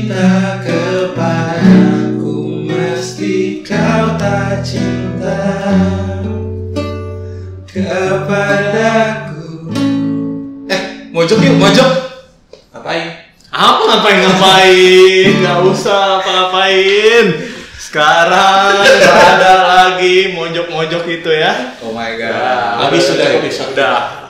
cinta kepadaku, mesti kau tak cinta kepadaku. Mojok yuk, mojok. Ngapain? Gak usah ngapain. Sekarang gak ada lagi mojok-mojok itu ya. Oh my god. Nah, Habis sudah.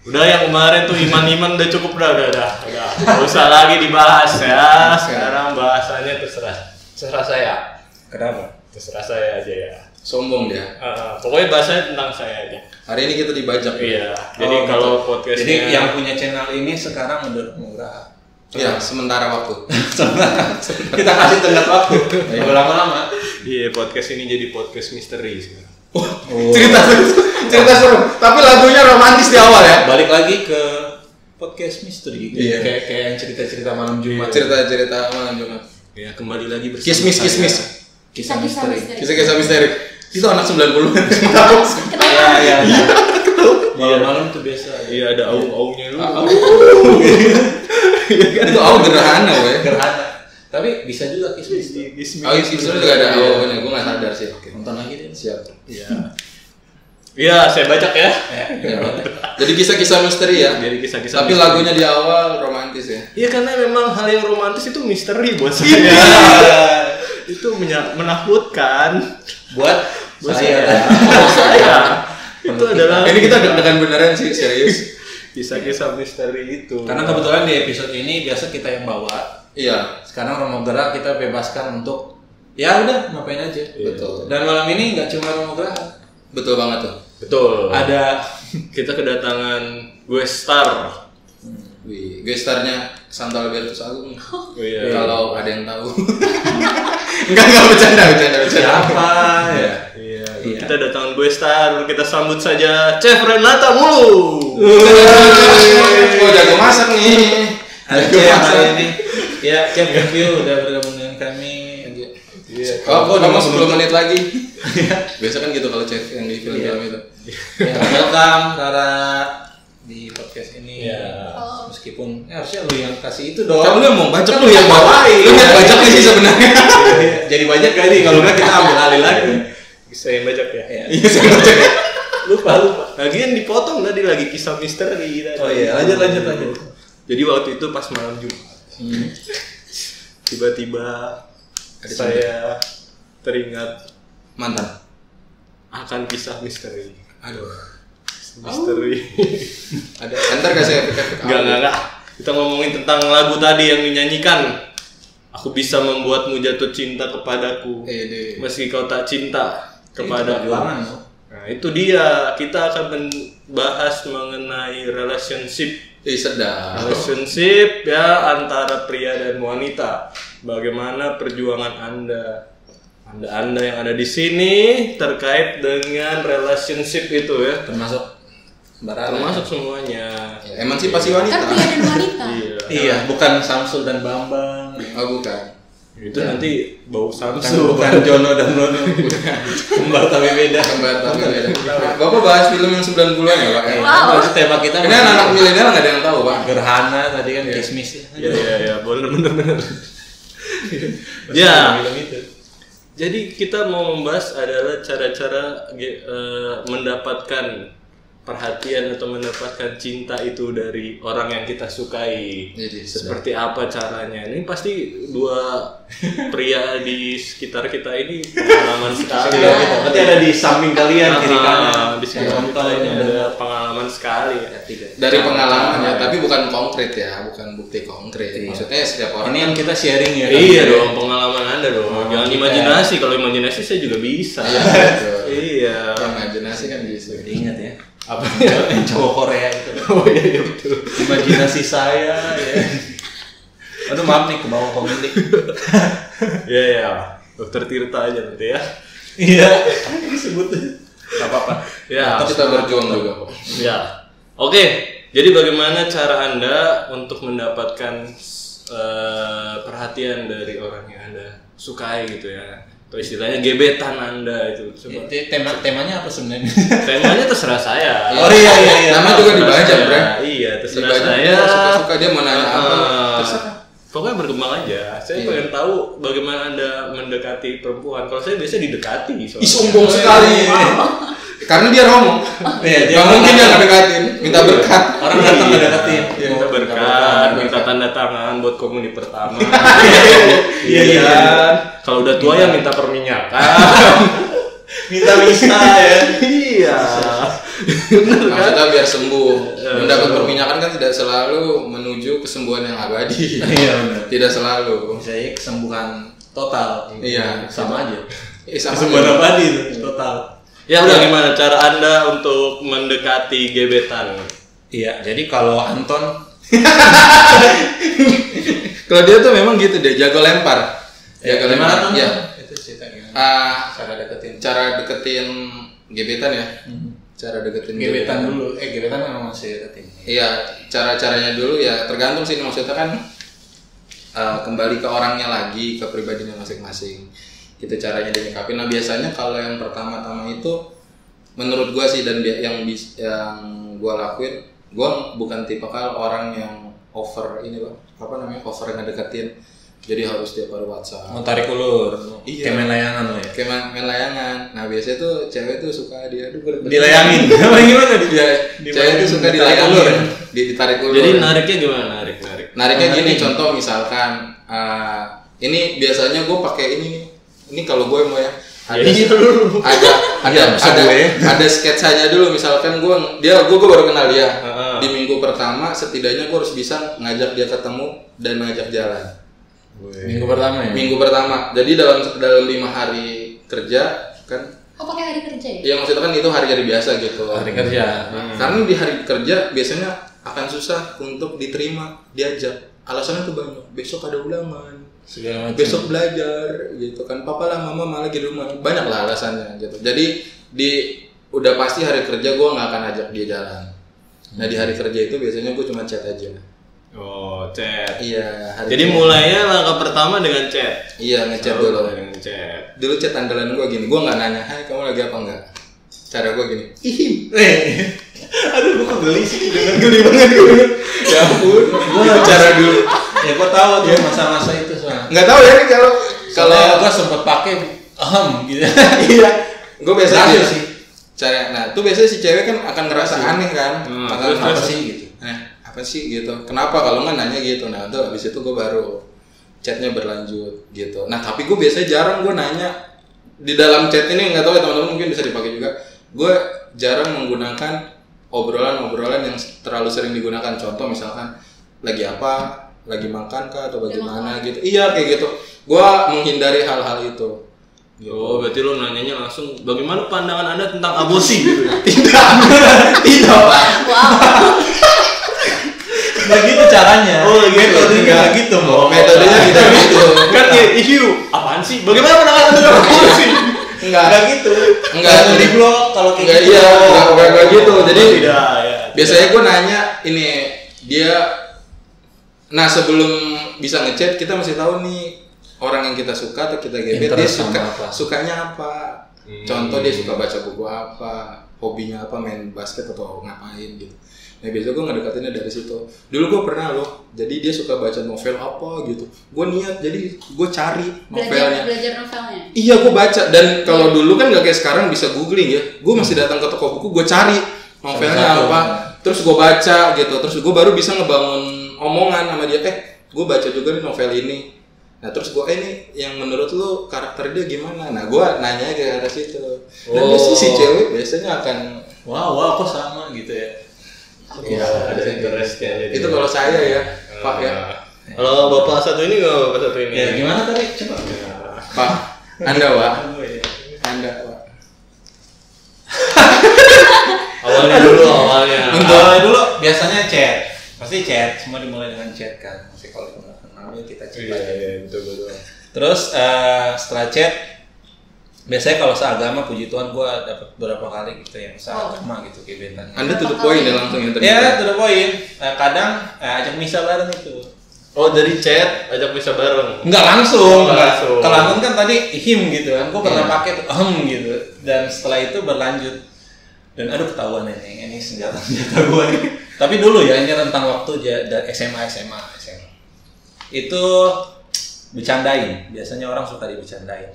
Udah yang kemarin tuh iman udah cukup udah. Gak usah lagi dibahas ya. Sekarang bahasanya terserah saya. Kenapa? Terserah saya aja ya. Sombong dia. Pokoknya bahasanya tentang saya aja. Hari ini kita dibajak. Iya. Jadi kalau podcastnya. Jadi yang punya channel ini sekarang udah murah. Iya, sementara waktu. Kita kasih tenggat waktu. Lama-lama. Iya, podcast ini jadi podcast misteri sekarang. Cerita seru, tapi lagunya romantis di awal ya. Balik lagi ke podcast misteri. Iya. Kayak yang cerita-cerita malam Jumat. Cerita malam Jumat. Ya, kembali lagi bersama Kismis. Kisah misteri. Kisah misteri. Itu anak 90-an. Iya. Malam-malam tuh biasa. Iya, ada aung-aungnya dulu. Itu gerhana, weh. Gerhana. Tapi bisa juga kismis. Oh, itu juga ada awalnya. Gue nggak sadar sih. Nonton lagi deh. Siap. Iya, saya bacak ya. Jadi kisah-kisah misteri ya. Jadi kisah-kisah. Tapi lagunya di awal romantis ya. Iya, karena memang hal yang romantis itu misteri buat saya. Itu menakutkan Buat saya. Itu adalah. Ini kita deg-degan beneran sih, serius. Kisah-kisah misteri itu. Karena kebetulan di episode ini biasa kita yang bawa. Iya. Sekarang Romo Gerak kita bebaskan untuk ya udah ngapain aja. Betul. Dan malam ini nggak cuma Romo Gerak. Betul banget tuh. Betul. Ada kita kedatangan gue star. Wih, gestarnya Santo Albertus Agung. Oh, iya. Kalau ada yang tahu. Enggak bercanda. siapa ya? Iya. Kita datangan gue star. Kita sambut saja Chef Renata Mulu. Oh, jago masak nih. Hari ini. Ya, Chef Review udah bergabung dengan kami. Iya. Oh, nama 10 menit lagi. Biasa kan gitu kalau chef yang di film-film itu. Ya, welcome Rara di podcast ini. Ya. Meskipun harusnya lu yang kasih itu dong. Kamu ngomong bajak Kan lu yang bawain. Lu yang bajaknya sih sebenarnya. Jadi banyak kali kalau enggak kita ambil alih lagi. Saya yang bajak ya. Iya, saya bajak. Lupa. Lagian dipotong tadi lagi kisah misteri tadi. Oh iya, lanjut. Jadi waktu itu pas malam Jumat. Tiba-tiba saya teringat Mantan. akan kisah misteri. Aduh. Misteri. Ada. Ntar kasih efek-efek. Enggak. Kita ngomongin tentang lagu tadi yang dinyanyikan. Aku bisa membuatmu jatuh cinta kepadaku, meski kau tak cinta kepadaku. Nah, itu dia. Kita akan membahas mengenai relationship. Sedap. Relationship ya antara pria dan wanita. Bagaimana perjuangan Anda yang ada di sini terkait dengan relationship itu ya. Termasuk semuanya. Ya, emansipasi wanita. Kan pria dan wanita. Iya, bukan Samsul dan Bambang. Oh, bukan. Itu nanti bau Samsu. Bukan Jono dan Nono. Kembar tapi beda. Bapak bahas film yang 90-an ya, Pak? Wow. Itu tema kita. Ini anak milenial nggak ada yang tahu, Pak. Gerhana tadi kan kismis. Iya, bener. Ya. Jadi kita mau membahas adalah cara-cara mendapatkan perhatian atau mendapatkan cinta itu dari orang yang kita sukai. Seperti apa caranya? Ini pasti dua pria di sekitar kita ini pengalaman sekali. Berarti ada di samping kalian kiri kanan. Di sekitar kita ini ada pengalaman sekali ya. Dari pengalaman ya, tapi bukan konkret ya, bukan bukti konkret. Maksudnya setiap orang. Ini yang kita sharing ya. Iya dong, pengalaman Anda dong. Jangan imajinasi. Kalau imajinasi saya juga bisa. Iya. Imajinasi kan bisa. Ingat ya. Apa yang cowok Korea itu? Oh iya betul. Imajinasi saya ya. Aduh maaf nih ke bawah pemilik. Iya. Dokter Tirta aja nanti ya. Iya. Disebut. Gak apa-apa. Ya. Kita berjuang juga kok. Ya. Oke. Jadi bagaimana cara Anda untuk mendapatkan perhatian dari orang yang Anda sukai gitu ya? Atau istilahnya gebetan Anda itu. Coba. Temanya apa sebenarnya? Temanya terserah saya. Oh iya. Nama juga dibajak, Bre. Iya, terserah saya. Suka-suka dia mau nanya apa. Terserah. Pokoknya berkembang aja. Saya pengen tahu bagaimana Anda mendekati perempuan. Kalau saya biasanya didekati. Sombong sekali. Karena dia romo. Gak mungkin dia ngedekatin. Minta berkat. Orang datang ngedekatin. Minta berkat, minta tanda tangan buat komuni pertama. Iya. Kalau udah tua ya minta perminyakan. Minta misa ya. Iya. Maksudnya biar sembuh. Mendapat perminyakan kan tidak selalu menuju kesembuhan yang abadi. Iya benar. Tidak selalu. Misalnya kesembuhan total. Iya. Sama aja. Sama Kesembuhan aja. abadi itu total. Ya udah gimana cara Anda untuk mendekati gebetan? Iya, jadi kalau Anton Kalau dia tuh memang gitu deh, jago lempar. Jago lempar. gimana tuh? Iya. Itu ceritanya. Cara deketin gebetan ya. Cara deketin Gebetan dulu. Gebetan memang masih deketin. Iya, cara-caranya dulu ya tergantung sih, maksudnya kan kembali ke orangnya lagi, ke pribadinya masing-masing. Itu caranya dinyikapin. Nah biasanya kalau yang pertama-tama itu menurut gua sih dan yang gua lakuin, gua bukan tipikal orang yang over ini Bang. Over ngedeketin. Jadi harus tiap hari WhatsApp. Mau tarik ulur. Iya. Kayak main layangan lo ya. Kayak main layangan. Nah biasanya tuh cewek tuh suka Dilayangin. Gimana dia? Iya, cewek tuh suka dilayangin. Ditarik ulur. Jadi nariknya gimana? Nariknya gini, contoh misalkan ini biasanya gue pakai ini nih. Ini kalau gue mau ya ada sketsanya dulu. Misalkan gue baru kenal dia. Di minggu pertama setidaknya gue harus bisa ngajak dia ketemu dan ngajak jalan. Minggu pertama ya. Minggu pertama. Jadi dalam 5 hari kerja kan. Pakai hari kerja ya? Iya maksudnya kan itu hari-hari biasa gitu. Hari kerja. Karena di hari kerja biasanya akan susah untuk diterima, diajak. Alasannya tuh banyak. Besok ada ulangan. Besok belajar gitu kan, papa lah mama malah di rumah, banyak lah alasannya gitu. Jadi udah pasti hari kerja gue nggak akan ajak dia jalan. Nah di hari kerja itu biasanya gue cuma chat aja. Oh, chat. Iya. Jadi mulainya langkah pertama dengan chat. Iya, ngechat dulu. Dengan chat. Dulu chat andalan gue gini, gue nggak nanya, hai kamu lagi apa enggak. Cara gue gini, Aduh, gue geli sih, dengan geli banget gue. Ya ampun, gue cara dulu. Ya gue tahu tuh masa-masa itu soalnya. Nggak tahu ya nih kalau gue sempet pakai gitu. Iya, gue biasa Berhasil gitu. sih. Nah itu biasanya si cewek kan akan ngerasa aneh kan. Terus apa sih gitu. Apa sih gitu. Kenapa kalau nggak nanya gitu. Nah tuh abis itu gue baru chatnya berlanjut gitu. Nah tapi gue biasanya jarang gue nanya di dalam chat ini, nggak tahu ya teman-teman mungkin bisa dipakai juga. Gue jarang menggunakan obrolan-obrolan yang terlalu sering digunakan. Contoh misalkan lagi apa, lagi makan kah atau bagaimana gitu. Iya kayak gitu. Gue menghindari hal-hal itu. Gitu. Oh, berarti lo nanyanya langsung bagaimana pandangan Anda tentang aborsi gitu. Tidak Pak. Wow. Nggak gitu caranya. Oh, gitu. Metodenya nggak gitu, Mo. Metodenya tidak gitu. Kan ya issue apaan sih? Bagaimana pandangan Anda tentang aborsi? Enggak gitu. Enggak di blog kalau kayak gitu. Iya, enggak gitu. Jadi tidak ya. biasanya gue nanya ini dia. Nah sebelum bisa ngechat kita mesti tahu nih orang yang kita suka atau kita gebet dia sukanya apa. Contoh dia suka baca buku apa, hobinya apa, main basket atau ngapain gitu. Nah biasanya gue ngedekatinnya dari situ. Dulu gue pernah loh, jadi dia suka baca novel apa gitu. Gue niat, jadi gue cari novelnya. Belajar novelnya? Iya gue baca, dan kalau dulu kan gak kayak sekarang bisa googling ya. Gue masih datang ke toko buku, gue cari novelnya apa, terus gue baca gitu. Terus gue baru bisa ngebangun omongan sama dia, gue baca juga nih novel ini. Nah terus gue, ini yang menurut lu karakter dia gimana? Nah gue nanya ke arah situ. Dan biasanya si cewek biasanya akan wow kok sama gitu ya. Iya, ada interestnya. Itu kalau saya ya, Pak ya. Kalau bapak satu ini nggak bapak satu ini? Ya gimana tadi? Coba. Pak, Anda Pak. Anda Pak. Awalnya dulu biasanya chat. Pasti chat, semua dimulai dengan chat kan. Masih kalau nggak kenal kita chat. Iya, betul. Terus setelah chat, biasanya kalau seagama puji Tuhan gue dapat beberapa kali gitu yang seagama gitu gebetannya. Anda to the point ya langsung yang tadi. Ya to the point. Kadang ajak misa bareng itu. Oh dari chat ajak misa bareng? Enggak langsung. Langsung. Kalau Anton kan tadi him gitu kan, gue pernah pakai tuh gitu. Dan setelah itu berlanjut. Dan aduh ketahuan ini senjata gue nih. Tapi dulu ya ini rentang waktu dari SMA. Itu bercandain. Biasanya orang suka dibercandain.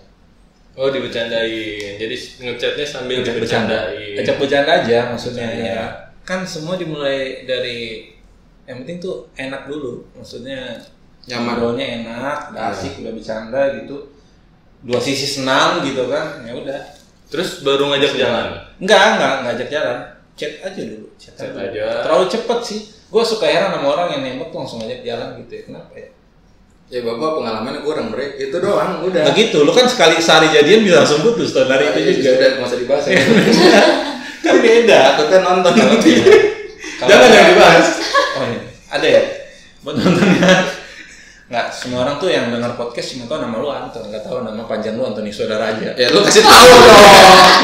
Oh, dibercandain. Jadi ngechatnya sambil dibercandain. Ajak bercanda aja maksudnya ya. Kan semua dimulai dari yang penting tuh enak dulu. Maksudnya ngobrolnya enak, asik, udah bercanda gitu. Dua sisi senang gitu kan. Ya udah. Terus baru ngajak jalan? Enggak ngajak jalan. Chat aja dulu. Chat aja. Terlalu cepet sih. Gue suka heran sama orang yang nembak langsung ngajak jalan gitu ya. Kenapa ya? Ya bapak pengalamannya kurang bre, itu doang udah. Nah gitu, lu kan sehari jadian bisa langsung putus tuh dari itu juga. Udah nggak usah dibahas ya. Kan beda. Takutnya nonton nanti. Jangan dibahas. Oh iya, ada ya. Buat nontonnya. Nggak, semua orang tuh yang dengar podcast cuma tahu nama lu Anton, nggak tahu nama panjang lu Antoni Sodaraja. Ya lu kasih tahu dong.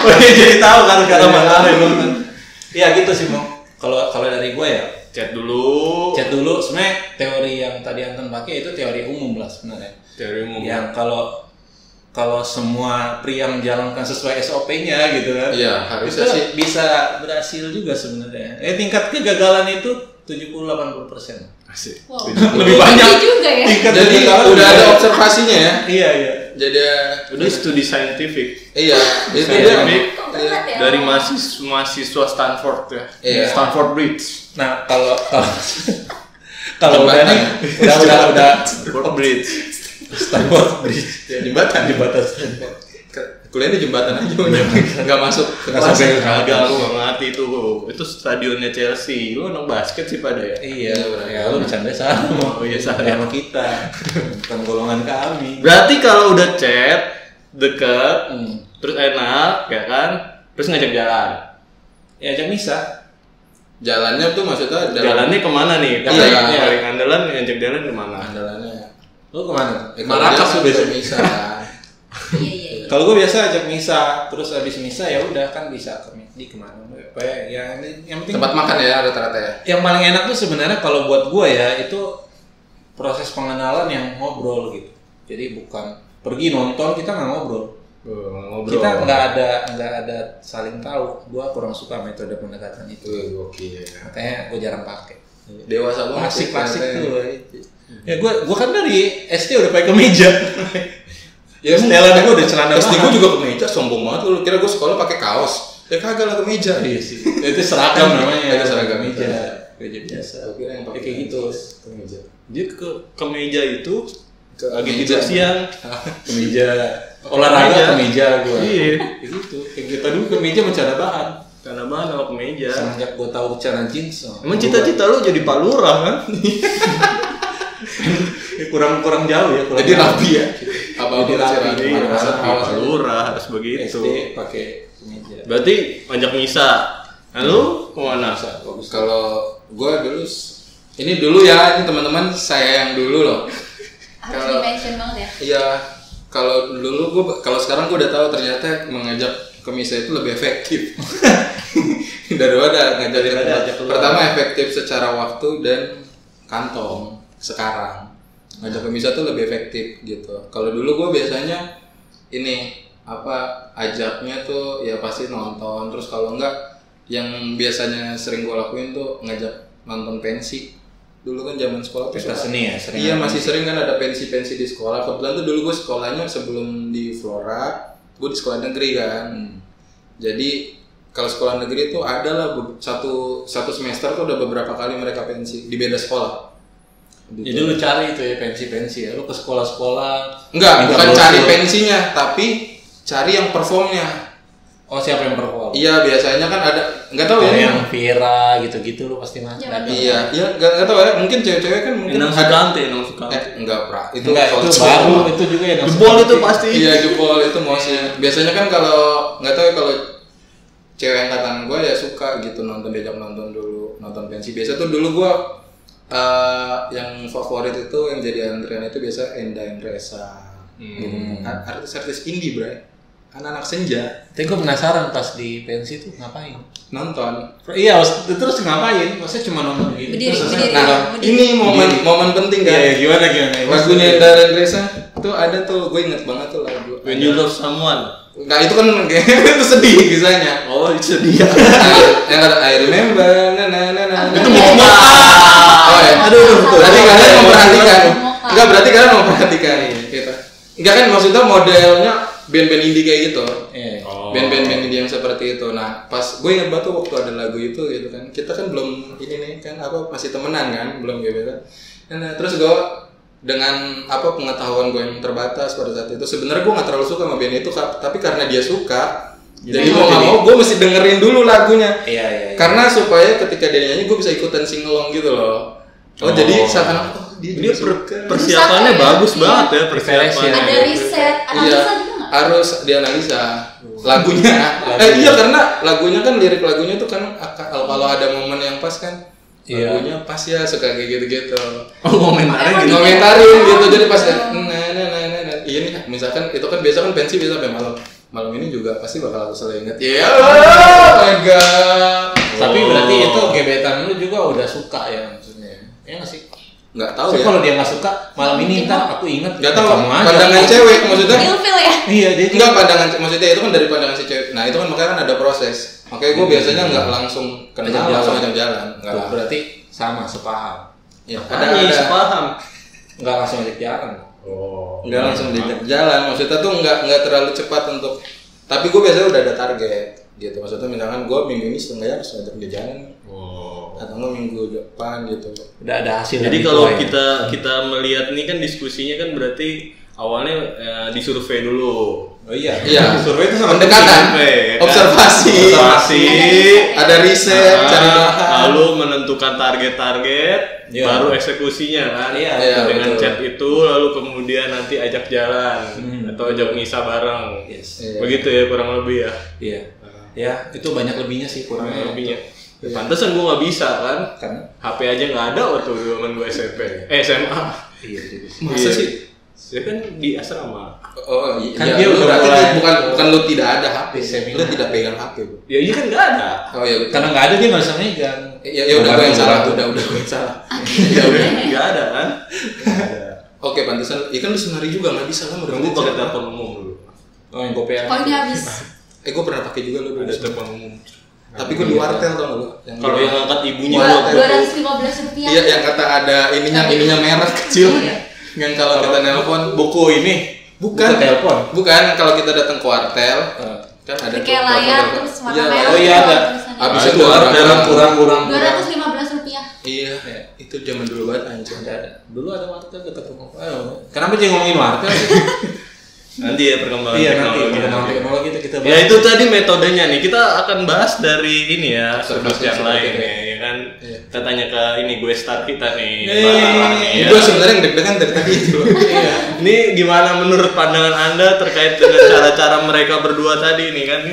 Oh iya jadi tahu kan karena mana nonton. Iya gitu sih Mo. Kalau dari gue ya. Chat dulu. Sebenarnya teori yang tadi Anton pakai itu teori umum lah sebenarnya. Teori umum. Yang kalau semua pria menjalankan sesuai SOP-nya gitu kan. Iya, harusnya itu sih bisa berhasil juga sebenarnya. Tingkat kegagalan itu 70-80%. Asik. Wow. Lebih banyak juga ya. tingkat jadi kegagalan udah ada juga. observasinya ya. Iya. Jadi Udah studi saintifik. iya, itu Saintifik Kok berat ya? dari mahasiswa Stanford ya. Iya. Stanford Bridge. Nah, kalau udah nih udah Stanford Bridge. Stanford Bridge. jembatan. Kuliahnya jembatan aja udah nggak masuk ke kelas. Kagak, lu gak ngerti itu stadionnya Chelsea. Lu anak basket sih pada ya. Iya, ya lu bercanda sama. Oh iya Sama kita. Bukan golongan kami. Berarti kalau udah chat deket, terus enak, ya kan? Terus ngajak jalan. Ya ajak misa. Jalannya tuh maksudnya Jalannya kemana nih? Iya. Yang paling andalan ngajak jalan kemana? andalannya. Lu kemana? Marakas tuh biasa misa. Iya. Kalau gue biasa ajak misa, terus habis misa ya udah kan bisa di kemana? Apa ya? Yang penting Tempat makan ya rata-rata ya. Yang paling enak tuh sebenarnya kalau buat gue ya itu proses pengenalan yang ngobrol gitu. Jadi bukan pergi nonton kita nggak ngobrol. Ngobrol. Kita nggak ada saling tahu. Gue kurang suka metode pendekatan itu. Oke. Makanya gue jarang pakai. Dewasa banget. Klasik tuh. Ya gue kan dari SD udah pakai kemeja. Ya setelan gue udah celana SD bahan. gue juga kemeja, sombong banget lu kira gue sekolah pakai kaos. Ya kagak lah kemeja. Iya sih. Itu seragam namanya. Itu seragam kemeja. Kemeja biasa. Oke, yang pakai kayak gitu. Kemeja. Dia ke meja itu lagi meja. tidur siang. Kemeja. Olahraga kemeja gue. Iya. Kayak gitu. Kayak gitu dulu kemeja mencana bahan. Karena bahan sama kemeja. Semenjak gue tahu cara jeans. Emang cita-cita lu jadi Pak Lurah kan? kurang jauh ya. Jadi rapi ya. Apa-apa rapi. Iya, awas Pak Lurah harus begitu. SD pakai kemeja. Berarti ajak misa. Lalu kemana? Kalau gue dulu ini dulu ya, ini teman-teman saya yang dulu loh. Harus di-mention banget ya. Iya, kalau sekarang gue udah tahu ternyata mengajak ke misa itu lebih efektif daripada ngajak keluar. Pertama efektif secara waktu dan kantong. Sekarang ngajak ke misa tuh lebih efektif gitu. Kalau dulu gue biasanya ajaknya tuh ya pasti nonton, terus kalau enggak yang biasanya sering gue lakuin tuh ngajak nonton pensi. Dulu kan zaman sekolah tuh Pesta seni ya? Iya masih sering kan ada pensi-pensi di sekolah. Kebetulan tuh dulu gue sekolahnya sebelum di Flora, gue di sekolah negeri kan. Jadi kalau sekolah negeri tuh ada lah satu semester tuh udah beberapa kali mereka pensi di beda sekolah. Jadi lu cari itu ya pensi-pensi ya, lu ke sekolah-sekolah. Enggak, bukan cari pensinya, tapi cari yang performnya. Oh siapa yang perform? Iya biasanya kan ada, nggak tahu ya. Yang Vira gitu-gitu lu pasti masuk. Iya, nggak tahu ya. Mungkin cewek-cewek kan mungkin Enam Sukante. enggak pra. Itu baru itu juga ya. Jebol itu pasti. Iya jebol itu mostly. Biasanya kan kalau nggak tahu ya kalau cewek angkatan gue ya suka gitu diajak nonton dulu, nonton pensi. Biasa tuh dulu gue yang favorit itu yang jadi antrian itu biasa Enda Endresa. Artis-artis indie bray. Anak-anak senja. Tapi gue penasaran pas di pensi tuh ngapain? Nonton. Iya, terus ngapain? Maksudnya cuma nonton gitu. Berdiri. Nah, ini momen penting kan. Iya, gimana? Lagunya Enda Endresa tuh ada tuh, gue inget banget tuh lagu. When you love someone. Nah itu kan itu sedih kisahnya. Oh itu sedih. Yang ada I remember, Itu momen. Oh ya. Aduh, Berarti kalian memperhatikan. Enggak, berarti kalian memperhatikan gitu. Enggak kan maksudnya modelnya band-band indie kayak gitu. Band-band indie yang seperti itu. Nah, pas gue ingat banget waktu ada lagu itu gitu kan. Kita kan belum ini nih kan masih temenan kan, belum gitu. Nah, terus gue dengan pengetahuan gue yang terbatas pada saat itu sebenarnya gue nggak terlalu suka sama band itu, tapi karena dia suka, jadi mau nggak mau gue mesti dengerin dulu lagunya. Iya. Karena supaya ketika dia nyanyi gue bisa ikutan singelong gitu loh. Jadi seakan dia persiapannya bagus banget ya, persiapannya. Ada riset, analisa juga nggak? Harus dianalisa lagunya. Iya, karena lagunya kan lirik lagunya tuh kan kalau ada momen yang pas kan lagunya pas ya, suka kayak gitu-gitu. Ngomentarin gitu. Jadi pas ini misalkan itu kan biasa kan pensi bisa sampai malam ini juga pasti bakal aku selalu inget. Mega. Tapi berarti itu gebetan lu juga udah suka ya maksudnya. Ya nggak sih? Nggak tahu ya. Kalau dia nggak suka malam ini ntar aku inget. Nggak tahu. Pandangan cewek maksudnya. Ilfil ya? Iya, jadi nggak pandangan maksudnya itu kan dari pandangan si cewek. Nah itu kan makanya kan ada proses. Makanya gue biasanya nggak langsung kenal langsung ajak jalan. Nggak lah. Berarti sama sepaham. Ya, ada sepaham. Nggak langsung ajak jalan. Nggak langsung diajak jalan. Maksudnya tuh nggak terlalu cepat untuk. Tapi gue biasanya udah ada target gitu. Maksudnya misalkan gue minggu ini setengahnya harus ngajak dia jalan. Atau nggak minggu depan gitu. Udah ada hasil. Jadi kalau kita melihat nih kan diskusinya kan berarti awalnya disurvei dulu. Oh iya. Survei itu sama pendekatan. Observasi. Ada riset, cari bahan. Lalu menentukan target-target, baru eksekusinya kan. Dengan chat itu, lalu kemudian nanti ajak jalan atau ajak misa bareng. Begitu ya kurang lebih ya. Iya. Ya itu banyak lebihnya sih kurang lebihnya. Pantesan gue nggak bisa kan, karena HP aja nggak ada waktu zaman gue SMA. Iya juga sih. Masa sih? Saya kan di asrama. Oh iya. Kan dia udah berarti bukan lu tidak ada HP, lu tidak pegang HP. Ya iya kan nggak ada. Oh iya. Karena nggak ada dia nggak bisa megang. Ya udah gue yang salah, udah gue yang salah. Ya udah nggak ada kan? Oke, pantesan. Ya kan lu senari juga nggak bisa kan? Gue pakai telepon umum dulu. Oh yang kopi. Oh ini habis. Gue pernah pakai juga lu ada telepon umum. Tapi gue di wartel tau gak lu? Kalau yang angkat ibunya $215. Iya, yang kata ada ininya merah kecil. Yang kalau kita nelpon buku ini bukan telepon. Bukan, kalau kita datang ke wartel kan ada kayak layar terus warna merah. Oh iya ada. Habis itu kurang $215. Iya, itu zaman dulu banget anjir. Dulu ada wartel dekat rumah. Kenapa dia ngomongin wartel sih? Nanti ya perkembangan teknologi itu kita bahas. Ya itu tadi metodenya nih. Kita akan bahas dari ini ya, sudut yang lain ya kan. Kita tanya ke ini gue star kita nih. Gue sebenarnya yang deg-degan dari tadi itu. Ini gimana menurut pandangan Anda terkait dengan cara-cara mereka berdua tadi nih kan? Ini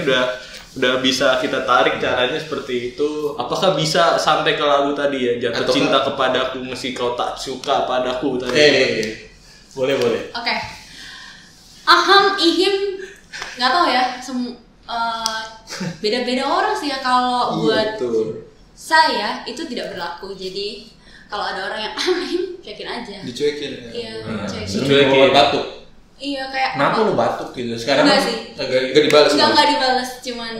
udah bisa kita tarik caranya seperti itu. Apakah bisa sampai ke lagu tadi ya, jatuh cinta kepadaku meski kau tak suka padaku tadi. Boleh. Oke. Aham, ihim, nggak tahu ya, beda-beda orang sih ya. Kalau buat saya itu tidak berlaku. Jadi kalau ada orang yang ihim, cuekin aja. Dicuekin. Iya, dicuekin. Batuk. Iya kayak. Kenapa lu batuk gitu? Sekarang enggak sih. Enggak dibalas. Enggak dibalas, cuman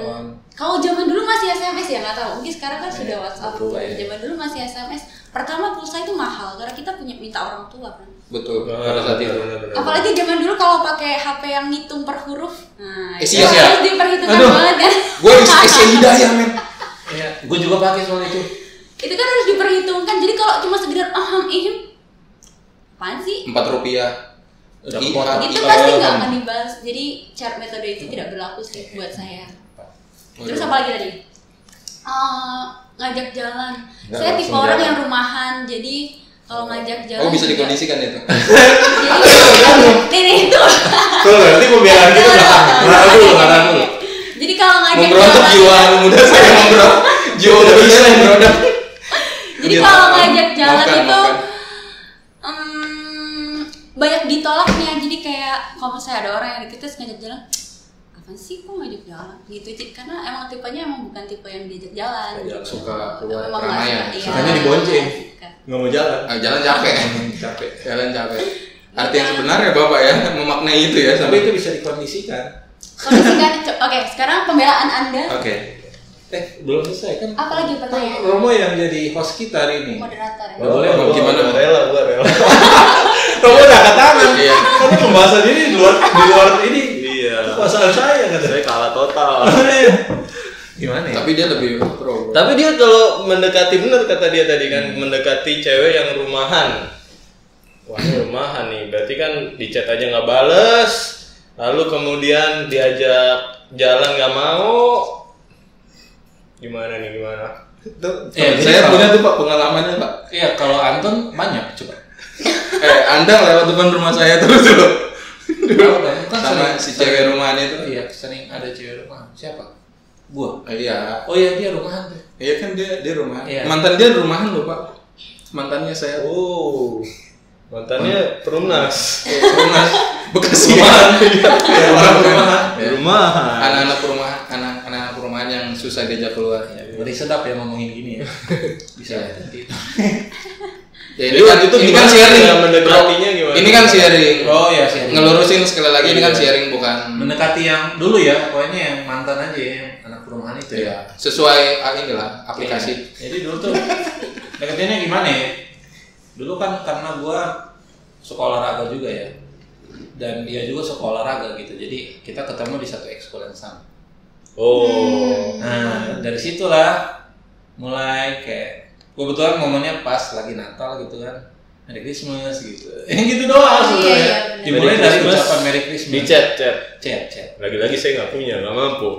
kalau zaman dulu masih SMS ya, nggak tahu. Mungkin sekarang kan sudah WhatsApp. Zaman dulu masih SMS. Pertama pulsa itu mahal karena kita minta orang tua kan. Betul. Pada saat itu. Apalagi zaman dulu kalau pakai HP yang ngitung per huruf. Nah, itu iya. harus diperhitungkan banget kan. Gue isi hidayah men. Iya, gue juga pakai soal itu. Itu kan harus diperhitungkan. Jadi kalau cuma sekedar aham ihim, apaan sih? $4. Itu pasti nggak akan dibalas. Jadi cara metode itu tidak berlaku sih buat saya. Terus apa lagi tadi? Ngajak jalan. Saya tipe orang yang rumahan, jadi kalau ngajak jalan. Oh bisa dikondisikan itu. Ini itu. Tuh nanti mau biarin gitu belakang dulu. Jadi kalau ngajak memberontak jalan. jiwa muda saya memberontak. Jiwa muda saya memberontak. Jadi kalau ngajak jalan itu banyak ditolaknya. Jadi kayak kalau misalnya ada orang yang kita ngajak jalan, apa sih kok ngajak jalan gitu, karena emang tipenya emang bukan tipe yang diajak jalan gitu. Suka keluar memang keramaian. Sukanya dibonceng, nggak mau jalan. Jalan capek. Jalan capek. Arti yang sebenarnya Bapak ya memaknai itu ya. Tapi itu bisa dikondisikan. Oke, sekarang pembelaan Anda. Oke. Belum selesai kan? Apalagi pertanyaan? Romo yang jadi host kita hari ini. Moderator ya. Boleh. Gimana? Rela. Romo makanya pembahasan ini di luar ini. Iya. Kekuasaan saya kan. Saya kalah total. Gimana ya? Tapi dia lebih pro. Tapi dia kalau mendekati, bener kata dia tadi kan, mendekati cewek yang rumahan. Wah, ini rumahan nih, berarti kan di chat aja nggak bales, lalu kemudian diajak jalan nggak mau. Gimana nih, gimana? Saya punya tuh Pak pengalamannya Pak. Iya, kalau Anton banyak coba. Anda lewat depan rumah saya terus dulu. Kan Sama si cewek rumahan itu. Iya, sering ada cewek rumahan. Siapa? Gua. Iya. Oh iya, dia rumahan tuh. Iya kan dia rumahan. Iya. Mantan dia rumahan loh Pak. Mantannya saya. Oh, mantannya perumnas. Rumahan. Bekasi. Rumahan. Anak-anak perumahan yang susah diajak keluar. Beri sedap ya ngomongin gini ya. Bisa nanti. Ya ini kan sharing. Mendekatinya gimana? Ini kan sharing. Oh ya sharing. Ngelurusin sekali lagi ini kan sharing bukan Mendekati yang dulu ya, pokoknya yang mantan aja ya, yang anak perumahan itu ya. Sesuai inilah aplikasi. Jadi dulu tuh deketinnya gimana ya? Dulu kan karena gua suka olahraga juga ya. Dan dia juga suka olahraga gitu. Jadi kita ketemu di satu ekskul yang sama. Oh. Nah, dari situlah mulai kayak kebetulan momennya pas lagi Natal gitu kan. Merry Christmas gitu. Gitu doang sebenarnya. Iya, Dimulai dari ucapan Merry Christmas. Di chat. Chat. Lagi-lagi saya nggak punya, nggak mampu.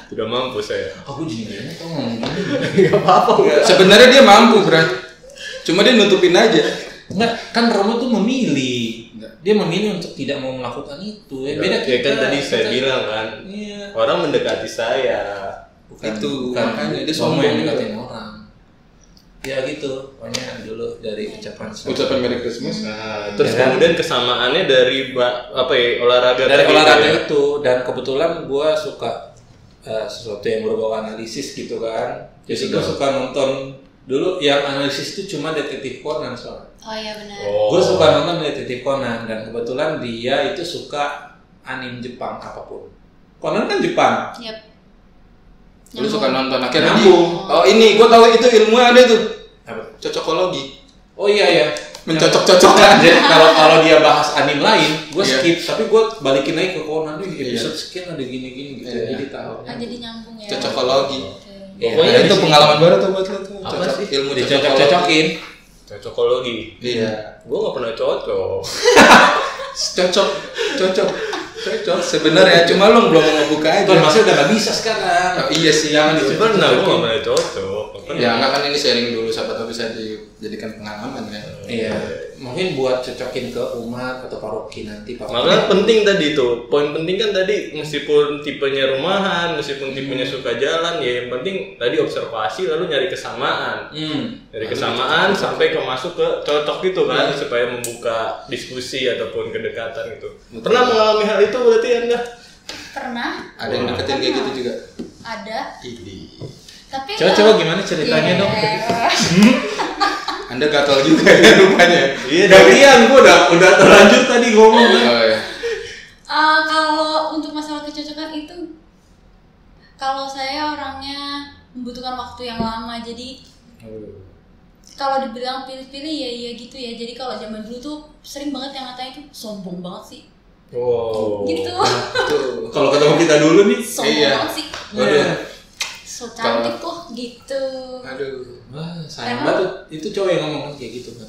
Tidak mampu saya. Aku jadi gini kok ngomong gini. Nggak apa-apa. Sebenarnya dia mampu, Bro. Cuma dia nutupin aja. Enggak, kan Romo tuh memilih. Dia memilih untuk tidak mau melakukan itu. Ya, beda Ya kan tadi saya bilang kan. Iya. Orang mendekati saya. Bukan makanya dia Romo sombong yang juga. dekatin orang. Ya gitu, pokoknya dulu dari ucapan Merry Christmas. Nah, terus Ya kan? kemudian kesamaannya dari olahraga dari tadi olahraga ya? itu, dan kebetulan gue suka sesuatu yang berbau analisis gitu kan. Jadi gue suka nonton dulu yang analisis itu cuma Detektif Conan soalnya. Oh iya benar. Gue suka nonton Detektif Conan, dan kebetulan dia itu suka anime Jepang apapun. Conan kan Jepang. Yap. Lu suka nonton akhirnya Nyambung. Oh ini gue tahu itu ilmunya ada tuh. Apa? Cocokologi. Oh iya. Mencocok-cocokkan. Jadi kalau dia bahas anime lain, gue Iya. skip, tapi gue balikin lagi ke Conan nih episode Iya. sekian ada gini-gini gitu. Iya. Jadi tahu. Jadi nyambung ya. Cocokologi. Oke. Pokoknya Itu di sini- pengalaman baru tuh buat lu tuh. Apa Cocok- sih? Ilmu Dicocok-cocokin. Cocokologi. Iya. Gue nggak pernah cocok. Cocok. Sebenarnya cuma lu belum mau buka aja. Tuan masih udah gak bisa sekarang. Oh, iya sih. Jangan Pernah, gue nggak pernah cocok. Ya enggak kan ini sharing dulu siapa tahu bisa dijadikan pengalaman kan. Iya, mungkin buat cocokin ke umat atau paroki nanti. Makanya penting tadi tuh, poin penting kan tadi meskipun tipenya rumahan, meskipun tipenya suka jalan, ya yang penting tadi observasi lalu nyari kesamaan. Dari kesamaan sampai ke masuk ke cocok gitu kan, supaya membuka diskusi ataupun kedekatan gitu. Pernah mengalami hal itu berarti Anda? Pernah? Ada yang deketin kayak gitu juga. Ada. Ini. Tapi Coba gimana ceritanya dong? Anda gatal juga ya rupanya. Iya, Gantian, gua udah terlanjur tadi ngomong. Oh ya. Kalau untuk masalah kecocokan itu, kalau saya orangnya membutuhkan waktu yang lama, jadi kalau dibilang pilih-pilih ya iya gitu ya. Jadi kalau zaman dulu tuh sering banget yang ngatain itu sombong banget sih. Oh. Gitu. Tuh. Kalau ketemu kita dulu nih, Sombong Iya. banget sih. Waduh. So cantik kok gitu. Aduh. wah sayang banget itu cowok yang ngomong kayak gitu kan.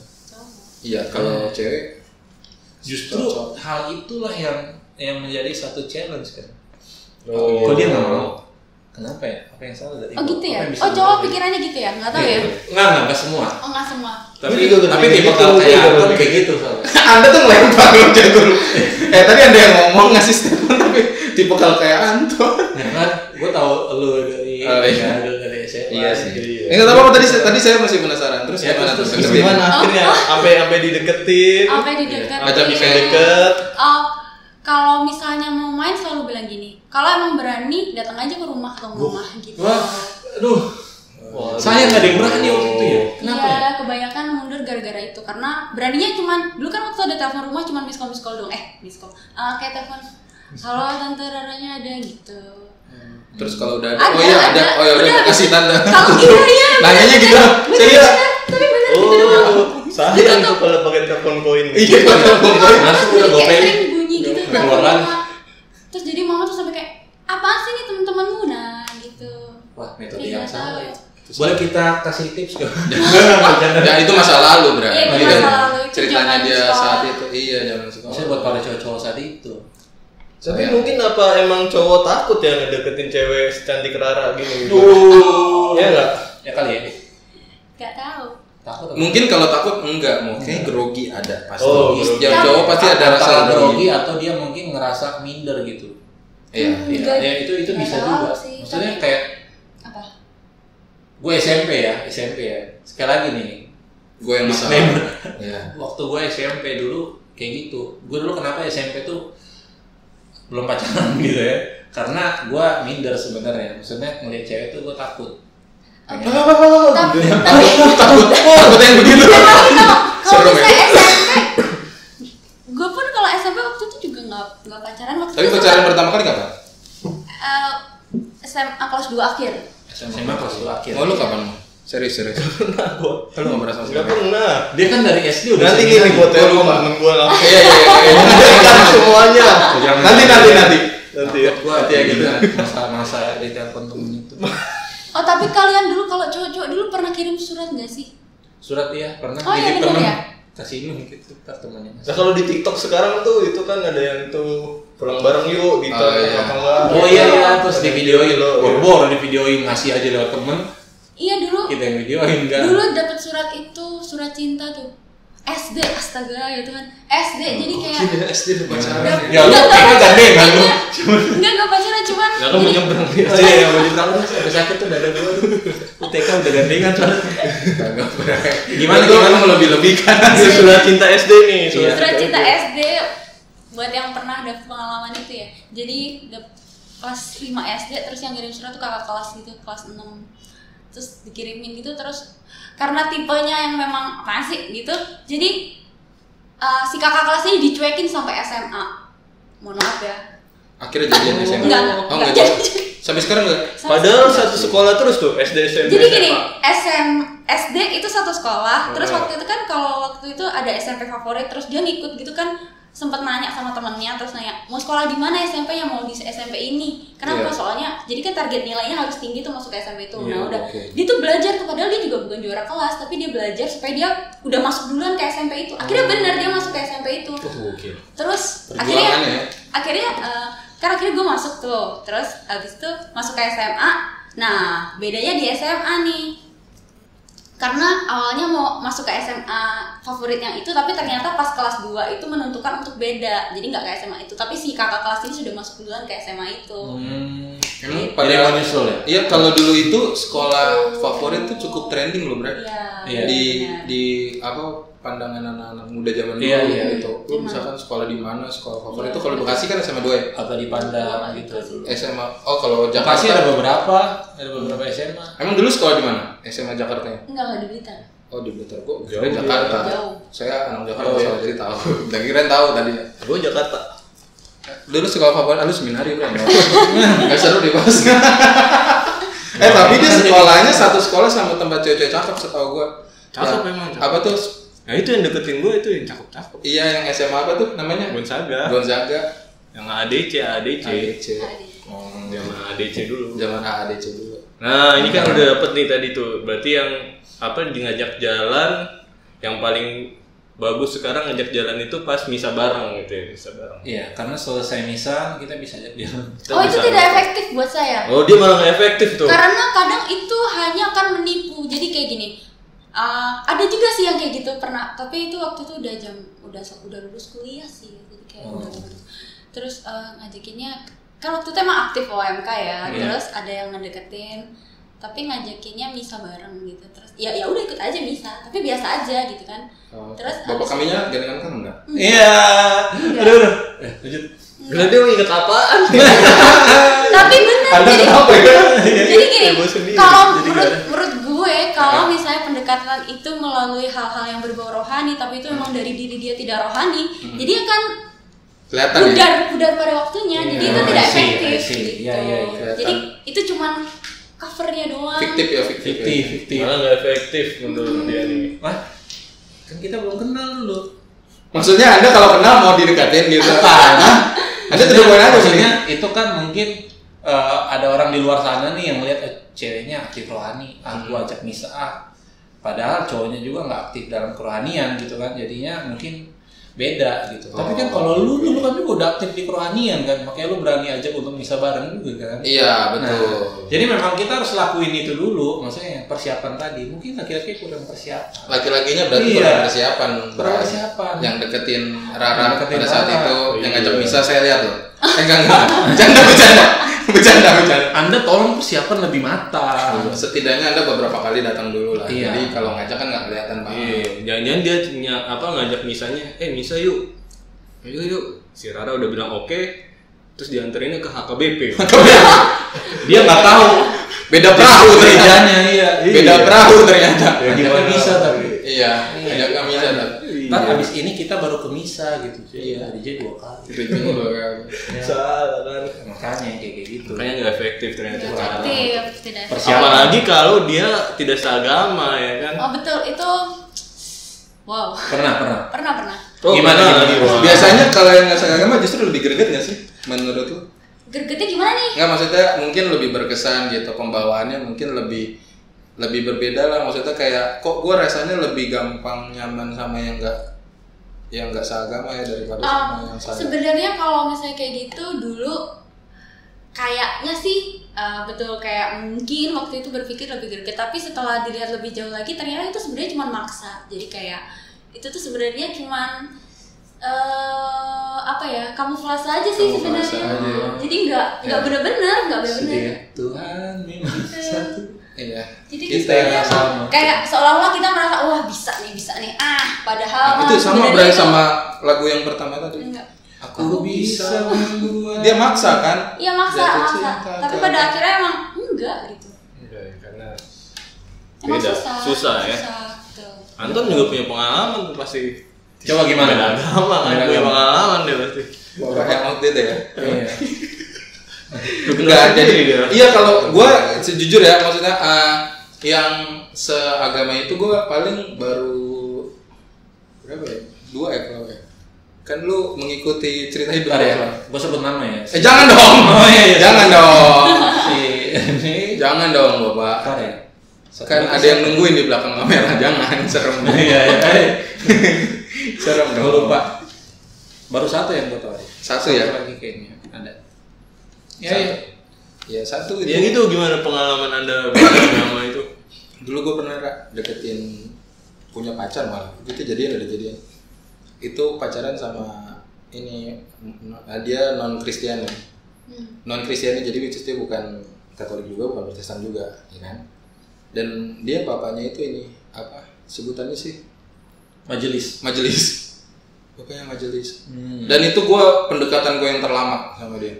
Iya, kalau cewek Justru Cocok. hal itulah yang menjadi satu challenge kan. Oh. Kok dia nggak mau? Kenapa ya? Apa yang salah dari Oh gitu ya? Apa yang bisa Oh cowok dilakukan? pikirannya gitu ya? Nggak tahu ya? Nggak semua. Oh nggak semua. Tapi Ini juga tapi kayak tipe gitu, kalau kayak gitu. Anton kayak gitu soalnya. Anda tuh ngelempar lo jagur. Tadi Anda yang ngomong ngasih statement tapi tipe kalau kayak Anton. Nah kan, gue tahu lu dari Oh, iya. dari SMA. Iya sih. Iya. Enggak tahu apa tadi saya masih penasaran. Terus Ya, gimana tuh? terus Deketin? Gimana akhirnya sampai dideketin? Sampai di dekat. Ngajak Bisa Kayak- deket. Kalau misalnya mau main selalu bilang gini. Kalau emang berani datang aja ke rumah gitu. Wah, aduh. Saya nggak ada yang berani waktu itu ya. Kenapa ya? Iya, kebanyakan mundur gara-gara itu karena beraninya cuman dulu kan waktu ada telepon rumah cuman miss call dong. Miss call. Kayak telepon. Halo tante Raranya ada gitu. Terus kalau udah Ada, oh iya ada. Oh ya udah Udah. kasih tanda. Kalau iya. Nanyanya gitu. Bener, Serius. bener. Tapi bener gitu doang. Oh, Kebayang tuh kalau pakai telepon koin. Iya, telepon koin. Langsung udah Kayak GoPay. sering bunyi gitu Keluaran. terus jadi mama tuh sampai kayak apaan sih nih teman-temanmu nah gitu. Wah, metode Iya, yang nggak salah tahu. ya. Boleh kita kasih tips gak? Ya itu masa lalu, Bro. Iya, itu masa lalu. Itu Ceritanya zaman dia sekolah. saat itu. Iya, zaman sekolah. Maksudnya buat para cowok-cowok saat itu. Tapi mungkin apa emang cowok takut ya ngedeketin cewek secantik Rara gini? Ya enggak? Ya kali ya. Gak tahu. Takut. Mungkin kalau takut enggak, mungkin grogi ada pasti. Oh, Setiap cowok pasti ada rasa grogi atau dia mungkin ngerasa minder gitu. Iya. Iya, ya, itu Nggak bisa tahu juga. sih, Maksudnya tapi- kayak Apa? gue SMP ya. Sekali lagi nih. Gue yang masalah. Disclaimer. Iya. Waktu gue SMP dulu kayak gitu. Gue dulu kenapa SMP tuh belum pacaran gitu ya? Karena gue minder sebenarnya. Maksudnya ngeliat cewek tuh gue takut. Tapi Takut yang begitu. kalau Serem ya. misalnya SMP, gue pun kalau SMP waktu itu juga nggak pacaran waktu Tapi itu pacaran pertama kali kapan? SMA kelas 2 akhir. SMA kelas 2 akhir. Oh, lu kapan? Serius. Lu enggak pernah sama Enggak sekali? pernah. Dia kan dari SD udah. Nanti senior. gini buat telepon temen gue lah. Iya. Kan semuanya. Nanti. Nanti ya. Gue Nanti ya gitu. masa-masa di telepon temen itu. Oh tapi kalian dulu kalau cowok-cowok dulu pernah kirim surat nggak sih? Surat ya pernah. Oh, iya, nitip bener temen. ya? Kasih ini gitu ntar temennya. Nah kalau di TikTok sekarang tuh itu kan ada yang itu pulang bareng yuk gitu. Oh, iya. Apa enggak? Oh iya terus di videoin Lo, bor-bor di videoin ngasih aja lewat temen. Iya dulu. Kita yang videoin kan. Dulu dapat surat itu surat cinta tuh. SD astaga ya Tuhan. SD jadi kayak Gila, SD lu pacaran. Ya lu kayaknya gandengan lu. enggak pacaran cuman Nggak kan mau nyebrang dia. Oh iya yang baju tangan sampai sakit tuh dada gua tuh. UTK udah gandengan soalnya. Enggak pernah. Gimana mau lebih-lebihkan? Itu surat cinta SD nih. surat cinta SD buat yang pernah ada pengalaman itu ya. Jadi kelas 5 SD terus yang ngirim surat tuh kakak kelas gitu, kelas 6. Terus dikirimin gitu terus karena tipenya yang memang masih gitu. Jadi si kakak kelas ini dicuekin sampai SMA. Mohon maaf ya. Akhirnya jadian SMA. Enggak. Oh, enggak jadi. Sampai sekarang enggak? Padahal satu sekolah terus tuh SD SMP. Jadi gini, SMA. SD itu satu sekolah, terus waktu itu kan kalau waktu itu ada SMP favorit, terus dia ngikut gitu kan, sempat nanya sama temennya, terus nanya mau sekolah di mana SMP-nya, mau di SMP ini. Kenapa? Iya. Soalnya jadi kan target nilainya harus tinggi tuh masuk ke SMP itu. Iya, Nah udah, oke. dia tuh belajar tuh, padahal dia juga bukan juara kelas, tapi dia belajar supaya dia udah masuk duluan ke SMP itu. Akhirnya benar dia masuk ke SMP itu. Oke. Terus Perjuangan ya. akhirnya kan akhirnya gue masuk tuh, terus abis itu masuk ke SMA. Nah bedanya di SMA nih, karena awalnya mau masuk ke SMA favorit yang itu, tapi ternyata pas kelas 2 itu menentukan untuk beda, jadi nggak ke SMA itu, tapi si kakak kelas ini sudah masuk duluan ke SMA itu. Emang Jadi pada mau nyusul ya? Iya, kalau dulu itu sekolah favorit tuh cukup trending loh, Bre. Iya. Di apa pandangan anak-anak muda zaman dulu Iya, iya. gitu. Lu misalkan sekolah di mana, sekolah favorit itu kalau Bekasi kan SMA 2 ya? Apa dipandang gitu dulu. SMA. Oh, kalau Jakarta. Bekasi ada beberapa SMA. Emang dulu sekolah di mana? SMA Jakarta ya? Enggak di Blitar. Oh, di Blitar. Gua Jauh, kira Jakarta. jauh. Saya anak Jakarta, Oh, iya. soalnya jadi tahu. Dan kirain tahu tadi. Gue Jakarta. Dulu sekolah favorit, lu seminari kan? Gak seru dibahas. Tapi dia sekolahnya satu sekolah sama tempat cewek-cewek cakep setahu gua. Cakep Ya, memang, cakep. Apa tuh? Nah itu yang deketin gue itu yang cakep-cakep. Iya, yang SMA apa tuh namanya? Gonzaga. Gonzaga. Yang ADC. ADC. Zaman ADC dulu. Zaman ADC dulu. Nah ini kan udah dapet nih tadi tuh. Berarti yang apa di ngajak jalan yang paling bagus sekarang ngajak jalan itu pas misa bareng gitu ya, misa bareng. Iya, karena selesai misa kita bisa jalan. Kita Oh itu bisa- tidak efektif buat saya. Oh dia malah nggak efektif tuh. Karena kadang itu hanya akan menipu. Jadi kayak gini. Ada juga sih yang kayak gitu pernah. Tapi itu waktu itu udah lulus kuliah sih. Jadi kayak udah lulus. Terus ngajakinnya kan waktu itu emang aktif OMK ya. Iya. Terus ada yang ngedeketin. Tapi ngajakinnya misa bareng gitu. Terus ya udah ikut aja misa. Tapi biasa aja gitu kan. Terus Bapak abis kaminya gandengan kan enggak? Iya. Aduh. Lanjut. Gila dia mau inget apaan? tapi bener Anda jadi kenapa ya? jadi gini Gue sendiri. kalau Jadi menurut gue kalau misalnya pendekatan itu melalui hal-hal yang berbau rohani tapi itu memang dari diri dia tidak rohani jadi akan Kelihatan ya? pudar pada waktunya Iya, jadi itu tidak I see, efektif I see. gitu Iya, iya, iya. jadi itu cuman covernya doang Fiktif ya, fiktif. Fiktif. Malah nggak efektif menurut dia nih. Wah, Kan kita belum kenal dulu. Maksudnya Anda kalau kenal mau didekatin gitu? Anda tidak boleh aja. Maksudnya itu kan mungkin ada orang di luar sana nih yang lihat ceweknya aktif rohani, aku ajak misa padahal cowoknya juga nggak aktif dalam kerohanian gitu kan, jadinya mungkin beda gitu. Tapi kan kalau lu kan juga udah aktif di kerohanian kan, makanya lu berani ajak untuk misa bareng juga kan. Iya betul. Nah, jadi memang kita harus lakuin itu dulu, maksudnya persiapan tadi. Mungkin laki-laki kurang persiapan. Laki-lakinya berarti kurang persiapan. Kurang persiapan. Yang deketin Rara pada saat itu, yang ngajak misa saya lihat loh. Enggak. Bercanda. Anda tolong persiapan lebih matang. Setidaknya Anda beberapa kali datang dulu lah. Iya. Jadi kalau ngajak kan nggak kelihatan banget. Iya. Jangan-jangan dia ngajak misanya, misa yuk. Yuk. Si Rara udah bilang oke, terus dianterinnya ke HKBP. Dia nggak tahu. Beda perahu ternyata. Iya. Beda perahu ternyata. Ya, gimana bisa tapi. Iya. Ajak ke misa tapi. Ntar abis ini kita baru ke misa gitu. Iya, DJ 2 kali. Salah kan. Makanya kayak gitu. Makanya nggak efektif ternyata. Tidak. Apalagi kalau dia tidak seagama ya kan. Oh betul itu. Wow. Pernah. Oh, Gimana? Biasanya kalau yang nggak seagama justru lebih greget nggak sih menurut lu? Gregetnya gimana nih? Nggak, maksudnya mungkin lebih berkesan gitu, pembawaannya mungkin lebih berbeda lah, maksudnya kayak kok gue rasanya lebih gampang nyaman sama yang nggak seagama ya daripada sama yang seagama. Sebenarnya kalau misalnya kayak gitu dulu kayaknya sih betul, kayak mungkin waktu itu berpikir lebih greget, tapi setelah dilihat lebih jauh lagi ternyata itu sebenarnya cuma maksa. Jadi kayak itu tuh sebenarnya cuman kamuflase aja sih sebenarnya. Jadi nggak benar-benar. Tuhan memang satu. Iya. Jadi kita kayak seolah-olah kita merasa wah bisa nih. Padahal itu sama berarti sama lagu yang pertama tadi. Enggak. Aku bisa membuat. Dia maksa kan? Iya maksa. Tapi pada akhirnya emang enggak gitu. Enggak, karena emang beda. Susah ya. Anton juga punya pengalaman tuh pasti. Coba gimana? Beda agama kan, punya pengalaman deh pasti. Bapak yang outdated ya. Iya. Enggak, jadi iya kalau gue sejujur ya, maksudnya yang seagama itu gue paling baru berapa ya? 2 ya kalau ya. Kan lu mengikuti cerita hidup ya. Gue sebut nama ya. Jangan dong. Oh iya. Jangan dong. Jangan dong, Bapak. Ya. Kan ada yang nungguin di belakang kamera, jangan serem. Iya. Serem dong. Lupa. Baru 1 yang gue tahu. 1 ya. Lagi kayaknya ada. Ya 1 itu. Ya gitu, gimana pengalaman Anda beragama itu? Dulu gue pernah deketin punya pacar malah. Itu jadian. Itu pacaran sama ini, dia non Kristen ya. Non Kristen jadi which is dia bukan Katolik juga, bukan Protestan juga, ya kan? Dan dia bapaknya itu ini apa sebutannya sih? Majelis. Bapaknya majelis. Dan itu pendekatan gue yang terlama sama dia.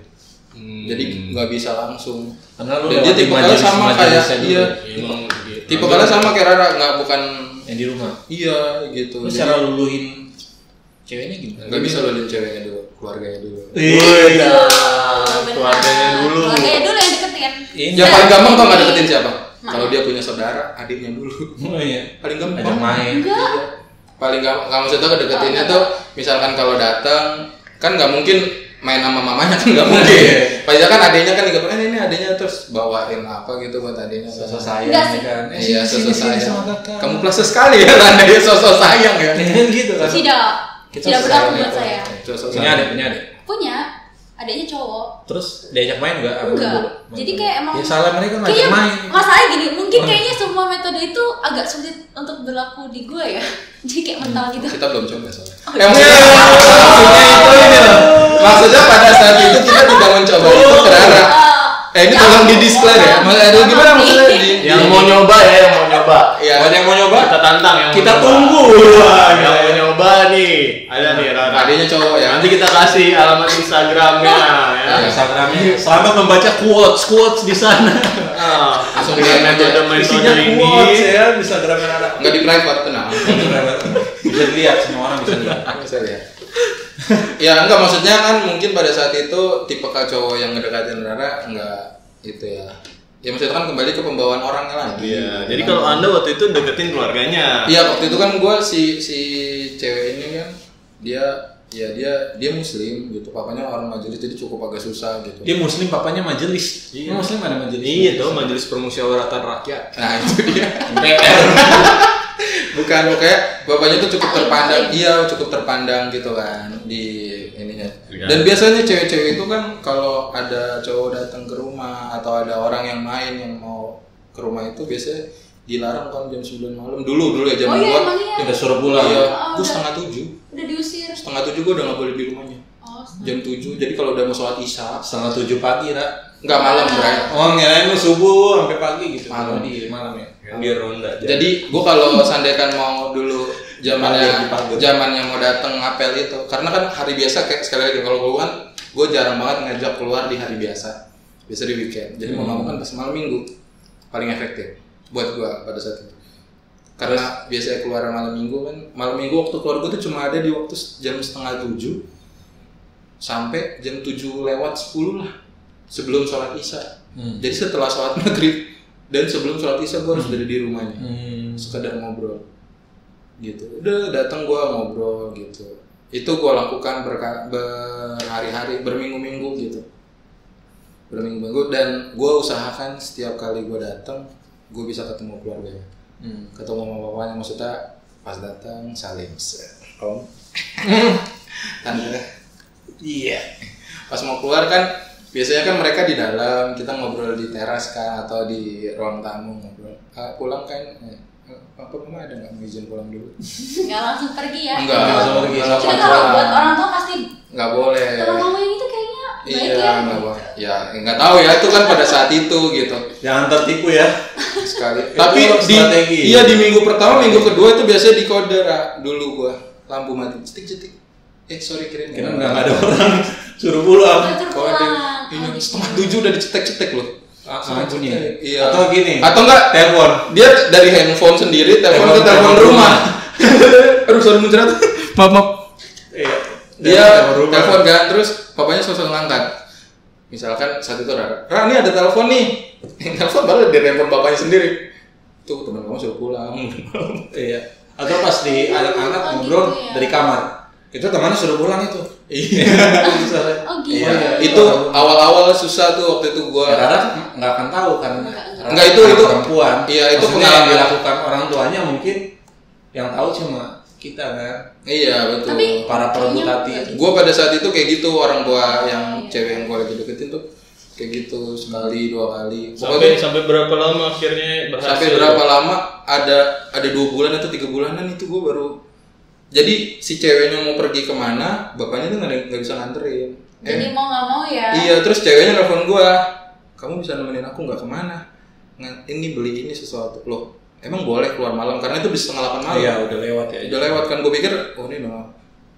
Jadi nggak bisa langsung. Karena dan dia tipe kali sama kayak dia. Tipe kali sama kayak Rara, nggak bukan yang di rumah. Iya gitu. Terus cara luluhin ceweknya gimana? Nggak bisa luluhin ceweknya dulu, keluarganya dulu. Iya. Keluarganya dulu yang deketin. Yang paling gampang tau nggak deketin siapa? Kalau dia punya saudara, adiknya dulu. Oh iya. Paling gampang. Ajak main. Paling gampang. Kalau maksudnya kedeketinnya tuh, misalkan kalau datang, kan nggak mungkin main sama mamanya kan nggak mungkin. Padahal kan adiknya kan ini adiknya terus bawain apa gitu buat adiknya. Sosok sayang kan. Iya, sosok sayang. Kamu plus sekali ya tanda dia sosok sayang ya. Gitu kan. Tidak berlaku buat saya. Punya adik. Punya. Adanya cowok. Terus diajak main enggak? Jadi kayak emang ya salah mereka ngajak main. Masalahnya gini, mungkin kayaknya semua metode itu agak sulit untuk berlaku di gue ya. Jadi kayak mental gitu. Kita belum coba soalnya. Maksudnya pada saat itu kita tidak mencoba itu karena ini tolong di declare ya. Aduh gimana maksudnya yang mau nyoba ya, Iya. Buat yang mau nyoba kita tantang yang kita tunggu. Yang mau nyoba nih, ada nih Rara. Adanya cowok ya. Nanti kita kasih alamat Instagramnya ya. Instagramnya. Selamat membaca quotes di sana. Langsung DM aja. Isinya quotes ya di Instagram Rara. Enggak di private, tenang. Bisa dilihat, semua orang bisa lihat. Bisa lihat. Ya enggak, maksudnya kan mungkin pada saat itu tipe cowok yang ngedekatin Rara enggak itu ya. Ya maksudnya kan kembali ke pembawaan orangnya lagi. Iya. Jadi kalau Anda waktu itu deketin keluarganya. Iya, waktu itu kan gue si cewek ini kan dia muslim gitu, papanya orang majelis, jadi cukup agak susah gitu. Dia muslim, papanya majelis. Iya. Muslim ada majelis. Iya tuh, majelis permusyawaratan rakyat. Nah itu dia. MPR. Bukan, kayak bapaknya tuh cukup terpandang gitu kan di ininya. Dan biasanya cewek-cewek itu kan kalau ada cowok datang ke rumah atau ada orang yang main yang mau ke rumah itu biasanya dilarang kan jam 9 malam. Dulu ya zaman gua udah suruh pulang. Iya, gua 6:30. Udah diusir. 6:30 gua udah nggak boleh di rumahnya. Jam 7. Jadi kalau udah mau sholat isya 6:30 pagi, Ra. Enggak malam, Bray. Oh, ngirain lu subuh sampai pagi gitu. Malam ya. Dia ronda. Jadi gua kalau sandekan mau dulu zamannya mau datang apel itu, karena kan hari biasa kayak sekali lagi kalau gua kan gua jarang banget ngajak keluar di hari biasa. Biasa di weekend. Jadi mau ngomong kan pas malam Minggu paling efektif buat gua pada saat itu. Karena biasanya keluar malam Minggu kan. Malam Minggu waktu keluar gua tuh cuma ada di waktu jam 6:30 sampai jam 7:10 lah. Sebelum sholat isya. Jadi setelah sholat maghrib dan sebelum sholat isya gue harus ada di rumahnya. Sekadar ngobrol gitu. Udah datang gue ngobrol gitu. Itu gue lakukan berhari-hari, berminggu-minggu gitu. Berminggu-minggu, dan gue usahakan setiap kali gue datang gue bisa ketemu keluarganya. Ketemu sama bapaknya, maksudnya pas datang salim. Om. Tante. Iya. Pas mau keluar kan biasanya kan mereka di dalam, kita ngobrol di teras kan atau di ruang tamu ngobrol. Pulang kan, apa mama ada nggak mau izin pulang dulu? Nggak langsung pergi ya? Nggak langsung pergi. Cuma kalau buat orang tua pasti nggak boleh. kalau ngomong itu kayaknya baik iya, nggak boleh. Ya nggak tahu ya, itu kan pada saat itu gitu. Jangan tertipu ya. Sekali. Tapi di minggu pertama, minggu kedua itu biasanya di kode dulu gua lampu mati, cetik. Sorry kirain nggak ada orang suruh pulang. Ini 6:30 udah dicetek loh. Bunyi. Iya. Atau gini. Atau enggak telepon. Dia dari handphone sendiri telepon ke telepon rumah. Aduh, sorry muncrat. Maaf. Iya. Dia telepon kan, terus papanya sosok ngangkat. Misalkan saat itu Ra, ini ada telepon nih. Telepon baru dari handphone bapaknya sendiri. Tuh teman kamu suruh pulang. Iya. Atau pas di anak-anak ngobrol dari kamar. Itu temannya suruh pulang itu. Iya. Oh gitu. Iya. Itu awal-awal susah tuh waktu itu gua. Rara nggak akan tahu kan. Enggak, itu perempuan. Iya, itu pengalaman dilakukan orang tuanya mungkin yang tahu cuma kita kan. Iya, betul. Tapi, para perebut hati. Gua pada saat itu kayak gitu, orang tua yang cewek yang gua lagi deketin tuh kayak gitu sekali 2 kali. Sampai berapa lama akhirnya berhasil? Sampai berapa lama? Ada 2 bulan atau 3 bulanan itu gua baru. Jadi si ceweknya mau pergi kemana, bapaknya tuh nggak bisa nganterin. Jadi mau nggak mau ya. Iya, terus ceweknya nelfon gua, kamu bisa nemenin aku nggak kemana? Ini beli ini sesuatu. Loh, emang boleh keluar malam? Karena itu bisa 7:30 malam. Iya, udah lewat ya. Udah lewat kan, gue pikir, oh ini no.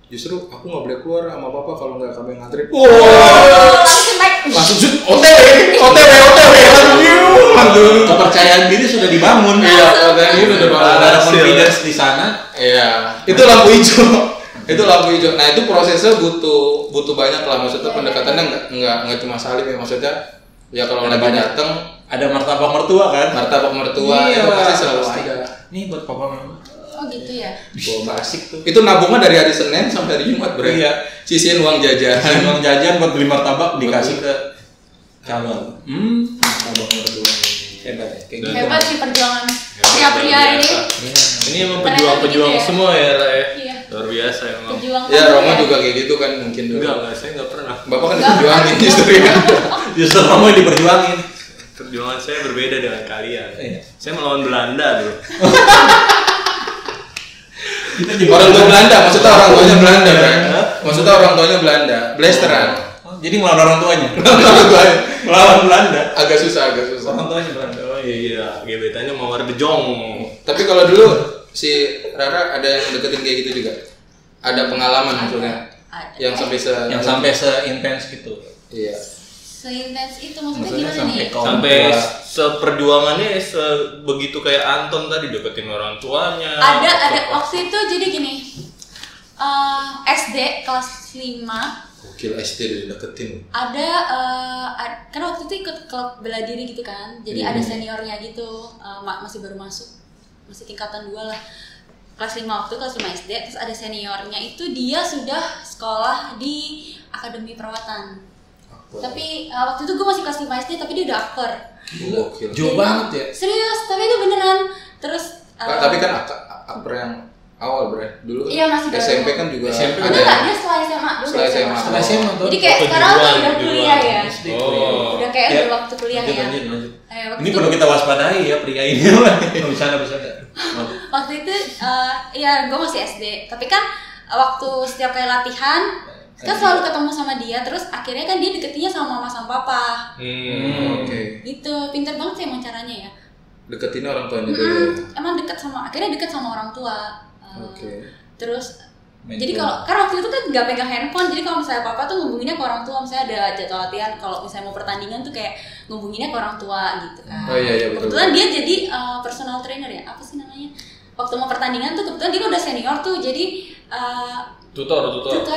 Justru aku nggak boleh keluar sama papa kalau nggak kamu yang nganterin. Langsung shoot, OTW. Kepercayaan diri sudah dibangun. Iya, kepercayaan diri sudah dibangun. Ada confidence di sana. Iya, itu lampu hijau. Nah itu prosesnya butuh banyak lah. Maksudnya pendekatannya nggak cuma salim ya, maksudnya ya kalau lagi datang ada martabak mertua kan? Martabak mertua iya, itu pasti selalu ada. Nih buat papa mama. Oh gitu ya. Bawa asik tuh. Itu nabungnya dari hari Senin sampai hari Jumat, Bro. Iya. Sisihin uang jajan buat beli martabak dikasih ke calon. Martabak mertua. Hebat ya. Gitu. Hebat sih perjuangan pria-pria ini. Ini emang pejuang-pejuang gitu ya? Semua ya, Ra ya. Iya. Luar biasa emang. Ya, Romo juga kayak gitu kan mungkin dulu. Enggak, saya enggak pernah. Bapak kan diperjuangin justru ya. Justru Romo diperjuangin. Perjuangan saya berbeda dengan kalian. Iya. Saya melawan Belanda dulu. Orang tua Belanda, maksudnya orang tuanya Belanda kan? Maksudnya orang tuanya Belanda, blasteran. Jadi melawan orang tuanya. Melawan Belanda. Agak susah. Orang tuanya Belanda. Oh iya, gebetannya Mawar Bejong. Tapi kalau dulu si Rara ada yang deketin kayak gitu juga? Ada pengalaman maksudnya? Ada. Yang sampai seintens gitu. Iya. Seintens itu maksudnya gimana nih? Sampai seperjuangannya begitu kayak Anton tadi deketin orang tuanya. Ada waktu itu jadi gini. SD kelas 5 Gokil, SD dideketin. Ada kan waktu itu ikut klub bela diri gitu kan, jadi ada seniornya gitu, masih baru masuk, masih tingkatan 2 lah, kelas 5 SD, terus ada seniornya itu dia sudah sekolah di akademi perawatan. Tapi waktu itu gue masih kelas 5 SD, tapi dia udah akper. Gokil. Jauh banget ya. Serius, tapi itu beneran. Terus tapi kan akper yang awal bre, dulu iya, masih SMP baru. kan juga. SMP ada nggak? Dia setelah SMA dulu. Setelah SMA Jadi kayak sekarang tuh udah kuliah ya. Udah kayak Ya. udah waktu kuliah ya. Lanjut. Waktu Ini itu, perlu kita waspadai ya pria ini. Bercanda. waktu itu ya gue masih SD, tapi kan waktu setiap kali latihan kan selalu ketemu sama dia, terus akhirnya kan dia deketinnya sama mama sama papa. Oke. Gitu, pinter banget sih emang caranya ya. Deketin orang tuanya dulu. Emang akhirnya deket sama orang tua. Oke. Terus jadi kalau kan waktu itu kan nggak pegang handphone, jadi kalau misalnya papa tuh ngubunginnya ke orang tua, misalnya ada jadwal latihan, kalau misalnya mau pertandingan tuh kayak ngubunginnya ke orang tua gitu kan. Oh iya betul. Kebetulan dia jadi personal trainer ya, apa sih namanya? Waktu mau pertandingan tuh kebetulan dia udah senior tuh, jadi tutor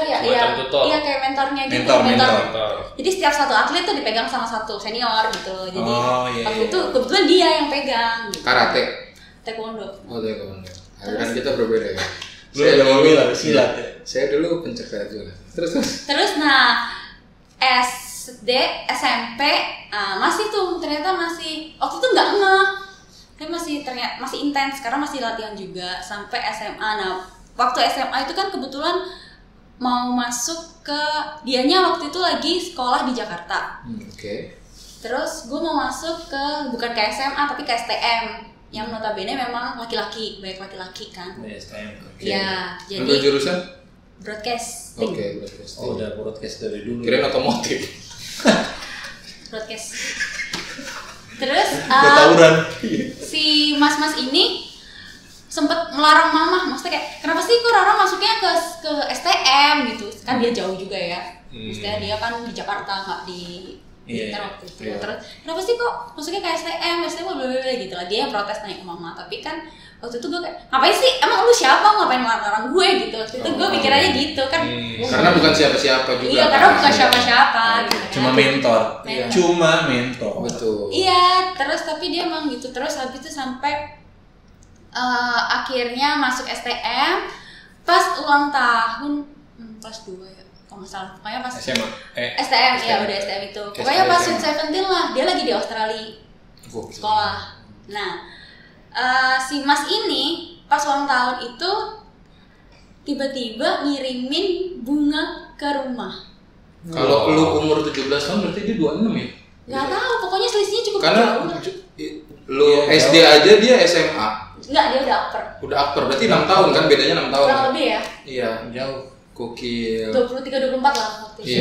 ya, iya kayak mentornya gitu, mentor. Jadi setiap satu atlet tuh dipegang sama satu senior gitu, jadi waktu itu kebetulan dia yang pegang. Gitu. Karate. Taekwondo. Oh taekwondo. Kan kita berbeda ya. Saya dulu silat ya. Saya dulu pencegat juga. Terus nah SD, SMP masih tuh ternyata masih waktu itu nggak ngeh, tapi masih intens karena masih latihan juga sampai SMA. Nah waktu SMA itu kan kebetulan mau masuk ke dianya waktu itu lagi sekolah di Jakarta. Oke. Terus gue mau masuk ke bukan ke SMA tapi ke STM yang notabene memang laki-laki, banyak laki-laki kan. STM. Ya, jadi untuk jurusan broadcasting. Oke, broadcasting. Oh, udah broadcast dari dulu. Kirain otomotif. Broadcast. Terus Tawuran. si mas-mas ini sempet melarang mama, maksudnya kayak kenapa sih kok Rara masuknya ke STM gitu, kan dia jauh juga ya, maksudnya dia kan di Jakarta nggak di waktu itu. Terus kenapa sih kok masuknya ke STM blablabla gitu lah, dia yang protes naik ke mama. Tapi kan waktu itu gue kayak ngapain sih, emang lu siapa ngapain melarang gue gitu. Waktu itu gue mikir aja gitu kan, karena bukan siapa-siapa juga. Iya, karena bukan siapa-siapa gitu. Cuma mentor. Betul. Iya, terus tapi dia emang gitu. Terus habis itu sampai akhirnya masuk STM pas ulang tahun kelas 2 ya kalau nggak salah, pokoknya pas SMA STM ya udah STM itu pokoknya pas Sweet 17 lah, dia lagi di Australia sekolah. Nah si mas ini pas ulang tahun itu tiba-tiba ngirimin bunga ke rumah. Kalau lu umur 17 tahun berarti dia 26 ya? Nggak tahu, pokoknya selisihnya cukup karena jauh. Lu SD aja, dia SMA. Enggak, dia udah upper. Udah upper, berarti 6 tahun kan, bedanya 6 tahun. Kurang lebih ya? Iya, jauh. Gokil. 23-24 lah waktu itu.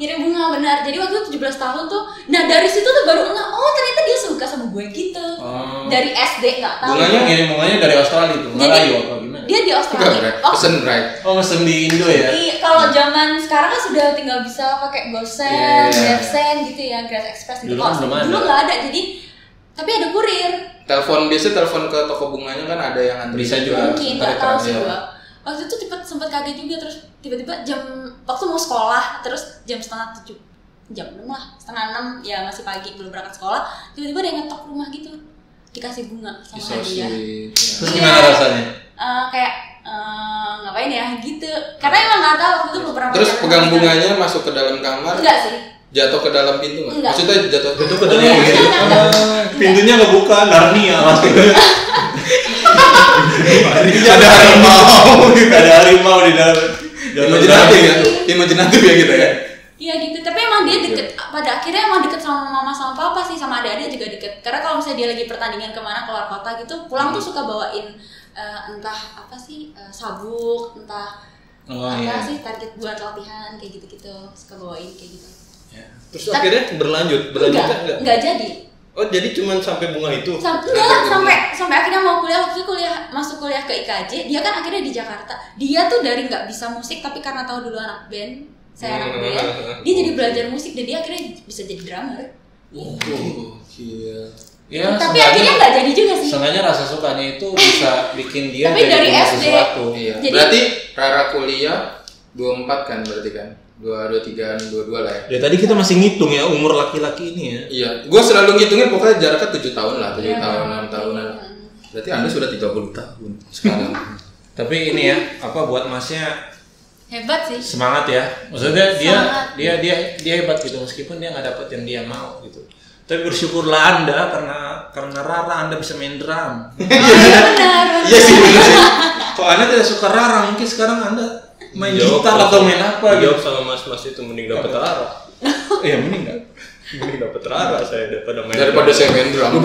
Ngirim bunga, benar. Jadi waktu itu 17 tahun tuh, nah dari situ tuh baru enggak, oh ternyata dia suka sama gue gitu. Dari SD nggak tahu. Bunganya dari Australia tuh, Melayu apa gimana? Dia di Australia. Pesen Bray. Mesen di Indo ya? Kalau zaman sekarang kan sudah tinggal bisa pakai GoSend, GrabSend gitu ya, Grab Express gitu. Dulu nggak ada, jadi tapi ada kurir. Biasa telepon ke toko bunganya kan ada yang antri. Bisa juga. Mungkin nggak tahu sih gua. Waktu itu sempat kaget juga, terus tiba-tiba waktu mau sekolah, terus jam 6:30, jam 6 lah, 5:30 ya masih pagi belum berangkat sekolah, tiba-tiba dia ngetok rumah gitu, dikasih bunga sama hadiah. Terus gimana rasanya? Kayak ngapain ya gitu, karena emang nggak tahu waktu itu belum pernah. Terus pegang bunganya masuk ke dalam kamar? Enggak sih. Jatuh ke dalam pintu nggak? Enggak. Maksudnya jatuh ke dalam pintu? Pintunya kebuka, Narnia maksudnya. Ada harimau di dalam. Imajinatif ya gitu ya. Iya gitu, tapi emang dia deket, pada akhirnya emang deket sama mama sama papa sih, sama adik-adik juga deket. Karena kalau misalnya dia lagi pertandingan kemana keluar kota gitu, pulang tuh suka bawain entah apa sih, sabuk, entah apa sih target buat latihan kayak gitu-gitu, suka bawain kayak gitu. Terus akhirnya berlanjut enggak jadi. Oh, jadi cuma sampai bunga itu? Sampai akhirnya mau kuliah, waktu itu masuk kuliah ke IKJ, dia kan akhirnya di Jakarta. Dia tuh dari nggak bisa musik, tapi karena tahu dulu anak band, saya anak band, dia jadi belajar musik dan dia akhirnya bisa jadi drummer. Gila. Ya, tapi akhirnya nggak jadi juga sih. Sengaja rasa sukanya itu bisa bikin dia tapi dari SD. sesuatu. Iya. Berarti Rara kuliah 24 kan berarti kan? 23-an, 22 lah ya. Ya tadi kita masih ngitung ya umur laki-laki ini ya. Iya, gue selalu ngitungin pokoknya jaraknya 7 tahun lah, 7 tahun, 6 tahunan. Berarti Anda sudah 30 tahun sekarang. Tapi ini ya, apa buat masnya Hebat sih. semangat ya. Maksudnya dia hebat gitu meskipun dia nggak dapat yang dia mau gitu. Tapi bersyukurlah Anda karena Rara Anda bisa main drum. Benar. Iya sih benar sih. Kok Anda tidak suka Rara, mungkin sekarang Anda main gitar atau main apa gitu. Jawab sama mas itu mending dapat Rara. Iya mending nggak? Mending dapat Rara saya daripada saya main drum.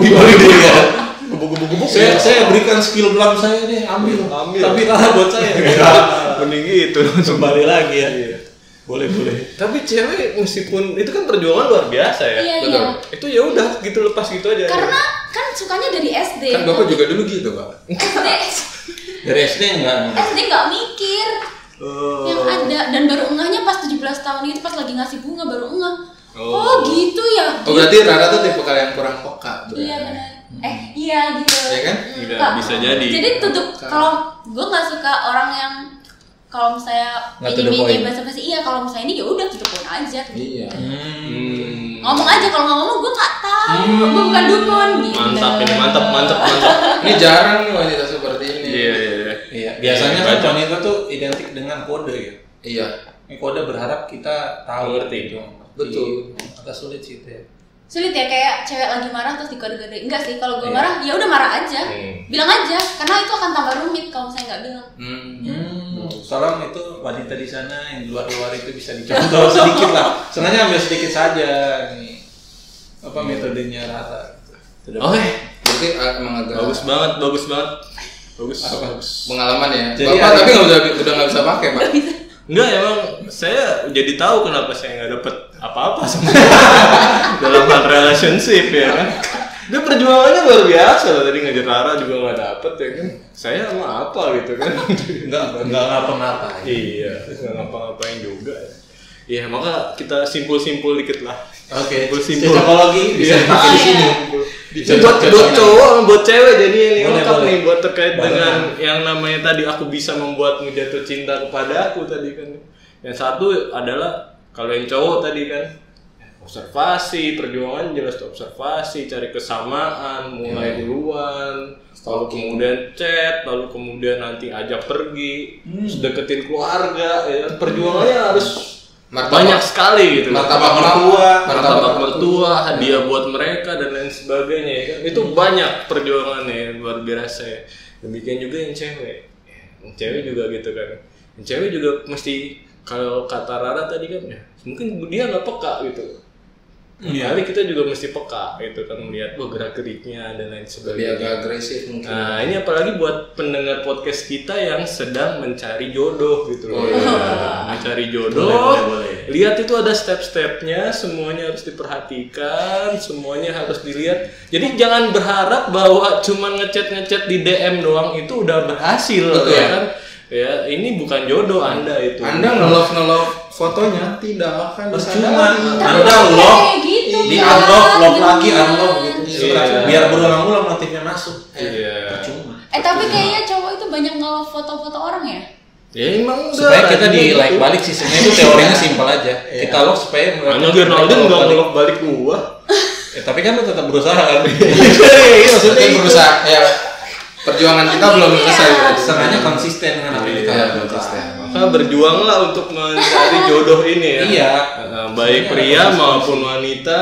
Saya berikan skill drum saya deh, ambil. Tapi Rara buat saya. Mending gitu Kembali lagi ya. Iya. Boleh. Tapi cewek meskipun itu kan perjuangan luar biasa ya. Iya. Itu ya udah gitu lepas gitu aja. Karena kan sukanya dari SD. Kan Bapak juga dulu gitu, Pak. Dari SD enggak? SD nggak mikir. Yang ada dan baru ngehnya pas 17 tahun itu pas lagi ngasih bunga baru ngeh. Oh gitu ya. Oh berarti Rara tuh tipe kalian kurang peka. Iya benar. Iya gitu. Iya kan? Iya, bisa jadi. Jadi tutup kalau gue nggak suka orang yang kalau misalnya ini basa-basi kalau misalnya ini ya udah tutupin aja. Iya. Ngomong aja kalau nggak ngomong gue nggak tahu. Gue bukan dukun gitu. Mantap. Ini jarang nih wanita seperti ini. Iya. Biasanya kan wanita tuh identik dengan kode ya. Iya. Ini kode berharap kita tahu Ngerti. gitu. Betul. Agak sulit sih itu ya. Sulit ya kayak cewek lagi marah terus dikode-kode. Enggak sih, kalau gue marah ya udah marah aja. Bilang aja karena itu akan tambah rumit kalau misalnya nggak bilang. Salam itu wanita di sana yang di luar itu bisa dicontoh sedikit lah. Sengaja ambil sedikit saja nih. Apa metodenya Rara? Oke. Berarti emang agak Bagus banget. Bagus. Pengalaman ya. Jadi Bapak tapi udah nggak bisa pakai, Pak. Enggak, emang saya jadi tahu kenapa saya nggak dapet apa-apa sama dalam hal relationship ya kan. Dia perjuangannya luar biasa loh, tadi ngajar Rara juga nggak dapet ya kan. Saya sama apa gitu kan. Enggak ngapa-ngapain. Iya, nggak ngapa-ngapain juga ya. Iya, maka kita simpul-simpul dikit lah. Oke. Simpul. Psikologi bisa dipakai di sini. Buat cowok, buat cewek jadi ini lengkap boleh. nih buat terkait dengan yang namanya tadi aku bisa membuatmu jatuh cinta kepada aku tadi kan. Yang satu adalah kalau yang cowok tadi kan observasi, perjuangan jelas observasi, cari kesamaan, mulai duluan, lalu kemudian chat, lalu kemudian nanti ajak pergi, deketin keluarga, ya perjuangannya harus banyak sekali gitu. Martabak mertua, hadiah buat mereka dan lain sebagainya ya kan. Itu banyak perjuangannya luar biasa ya. Demikian juga yang cewek. Yang cewek juga gitu kan. Yang cewek juga mesti kalau kata Rara tadi kan ya, mungkin dia nggak peka gitu. Tapi kita juga mesti peka gitu kan melihat gerak-geriknya dan lain sebagainya. Agak agresif mungkin. Nah, ini apalagi buat pendengar podcast kita yang sedang mencari jodoh gitu loh. Mencari jodoh. Boleh. Lihat itu ada step-stepnya, semuanya harus diperhatikan, semuanya harus dilihat. Jadi jangan berharap bahwa cuma ngechat di DM doang itu udah berhasil. Betul ya kan? Ya, ini bukan jodoh Anda itu. Anda nge-love fotonya tidak akan Percuma. disadari. Anda love gitu, di kan? love lagi unlove gitu. Iya. Biar berulang-ulang notifnya masuk. Iya. Percuma. Tapi kayaknya cowok itu banyak nge-love foto-foto orang ya? Ya emang Supaya kita di like balik sih, sebenarnya itu teorinya simpel aja. Kita love supaya hanya Ronaldo enggak nge-love balik gua. Tapi kan lu tetap berusaha kan. Iya, maksudnya berusaha ya. Perjuangan kita belum selesai. Sengaja konsisten dengan apa yang kita lakukan. Maka berjuanglah untuk mencari jodoh ini ya. Iya. Baik pria maupun wanita,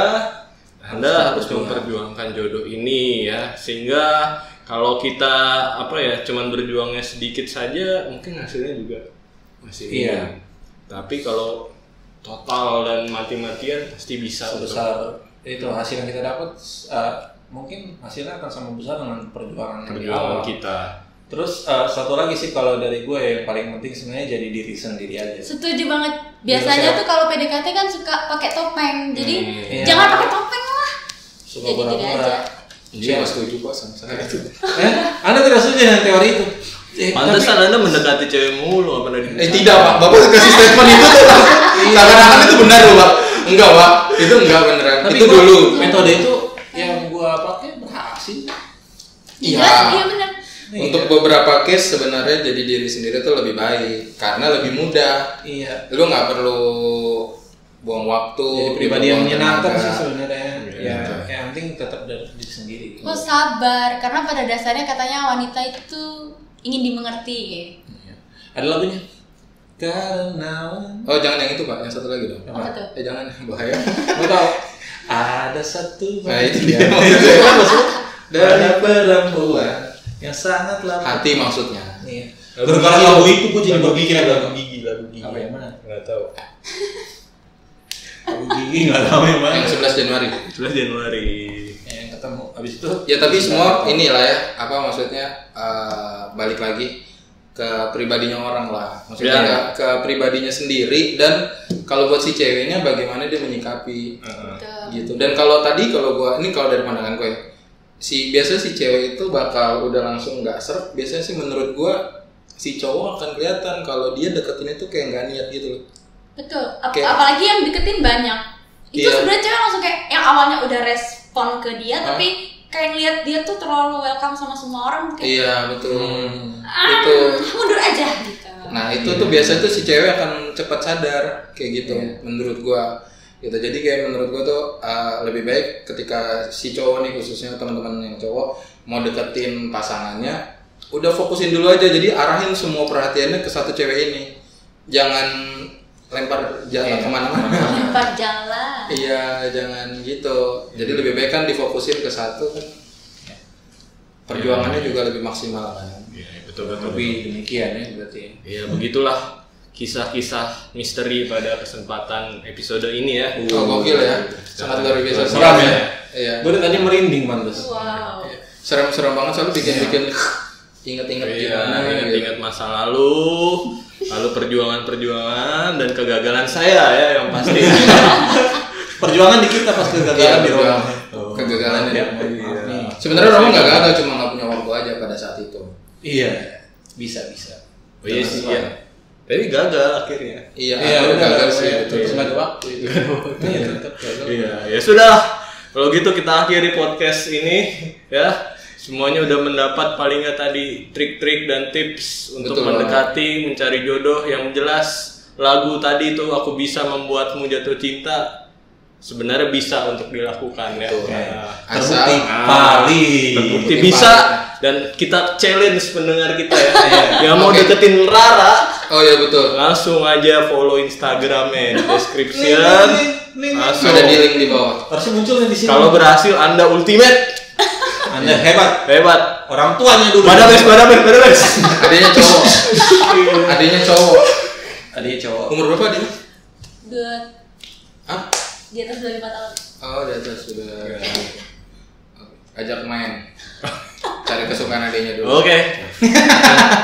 Anda harus memperjuangkan jodoh ini ya. Sehingga kalau kita cuman berjuangnya sedikit saja, mungkin hasilnya juga masih iya. Tapi kalau total dan mati-matian pasti bisa sebesar itu hasil yang kita dapat. Mungkin hasilnya akan sama besar dengan perjuangan kita. Terus satu lagi sih kalau dari gue yang paling penting sebenarnya jadi diri sendiri aja. Setuju banget. Biasanya tuh kalau PDKT kan suka pakai topeng. Jadi jangan pakai topeng lah. Suka pura-pura. Iya, setuju kok sama saya itu. Anda tidak setuju dengan teori itu? Pantesan Anda mendekati cewek mulu apa tadi? Tidak, Pak. Bapak kasih statement itu tuh seakan-akan itu benar loh, Pak. Enggak, Pak. Itu enggak beneran. Tapi itu dulu metode itu yang gua pakai berhasil. Iya benar. Untuk beberapa case sebenarnya jadi diri sendiri tuh lebih baik karena lebih mudah. Iya. Lu nggak perlu buang waktu. Jadi pribadi yang menyenangkan sih sebenarnya. Ya, yang penting tetap dari diri sendiri. Oh sabar, karena pada dasarnya katanya wanita itu ingin dimengerti. Iya. Ada lagunya? Karena. Oh jangan yang itu Pak, yang satu lagi dong. Apa tuh? Jangan bahaya. Mau tahu? Ada satu. Nah itu dia. Dari perempuan yang sangatlah hati maksudnya. Iya. Kalau lagu itu gue jadi berpikir lagu gigi. Apa yang mana? Nggak tahu. Lagu gigi nggak tahu yang mana. Yang 11 Januari. 11 Januari. Yang ketemu. Abis itu. Ya tapi semua inilah ya. Apa maksudnya balik lagi ke pribadinya orang lah. Maksudnya nggak ke pribadinya sendiri dan kalau buat si ceweknya bagaimana dia menyikapi gitu. Dan kalau gua ini kalau dari pandangan gue ya, biasanya si cewek itu bakal udah langsung nggak seret. Biasanya sih menurut gua si cowok akan kelihatan kalau dia deketin itu kayak nggak niat gitu loh. Betul. Apalagi yang deketin banyak. Itu sebenarnya cewek langsung kayak yang awalnya udah respon ke dia tapi kayak ngeliat dia tuh terlalu welcome sama semua orang. Kayak, iya betul. Itu mundur aja gitu. Nah itu tuh biasanya tuh si cewek akan cepat sadar kayak gitu. Menurut gua. Gitu. Jadi kayak menurut gua tuh lebih baik ketika si cowok nih khususnya teman-teman yang cowok mau deketin pasangannya, udah fokusin dulu aja. Jadi arahin semua perhatiannya ke satu cewek ini. Jangan lempar jalan kemana-mana. Lempar jalan. Iya, jangan gitu. Jadi lebih baik kan difokusin ke satu kan. Perjuangannya juga lebih maksimal kan. Iya, betul. Lebih demikian ya berarti. Iya, begitulah kisah-kisah misteri pada kesempatan episode ini ya. Oh, gokil ya. Sangat luar biasa. Seram ya. Iya. Gue tadi merinding mantas. Wow. Serem-serem banget soalnya bikin inget-inget gimana. Ingat masa lalu perjuangan-perjuangan dan kegagalan saya ya yang pasti. Perjuangan di kita pas kegagalan di Roma. Kegagalan ya. Iya. Sebenarnya Roma nggak gagal, cuma nggak punya waktu aja pada saat itu. Iya. Bisa. Oh iya sih ya. Tapi gagal akhirnya. Iya, gagal sih. Terus nggak ada waktu. Iya, tetap gagal. Iya, ya sudah. Kalau gitu kita akhiri podcast ini ya. Semuanya udah mendapat paling nggak tadi trik-trik dan tips untuk mendekati, mencari jodoh yang jelas. Lagu tadi tuh Aku Bisa Membuatmu Jatuh Cinta sebenarnya bisa untuk dilakukan ya. Asal terbukti bisa dan kita challenge pendengar kita ya. Yang mau deketin Rara. Oh ya betul. Langsung aja follow Instagramnya di description. Langsung ada di link di bawah. Harusnya muncul di sini. Kalau berhasil Anda ultimate. Anda hebat. Orang tuanya dulu. Pada bes. Adanya cowok. Adanya cowok. Umur berapa dia? Di atas 25 tahun. Oh, di atas sudah. Ajak main. Cari kesukaan adanya dulu. Oke.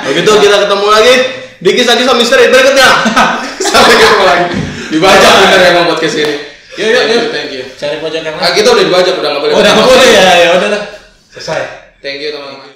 Begitu kita ketemu lagi di kisah-kisah misteri berikutnya. Sampai ketemu lagi. Dibajak bener emang podcast ini. Yuk. Thank you. Cari pojok yang lain. Kita udah dibajak, udah nggak boleh. Udah nggak boleh ya udah. Selesai. Thank you teman-teman.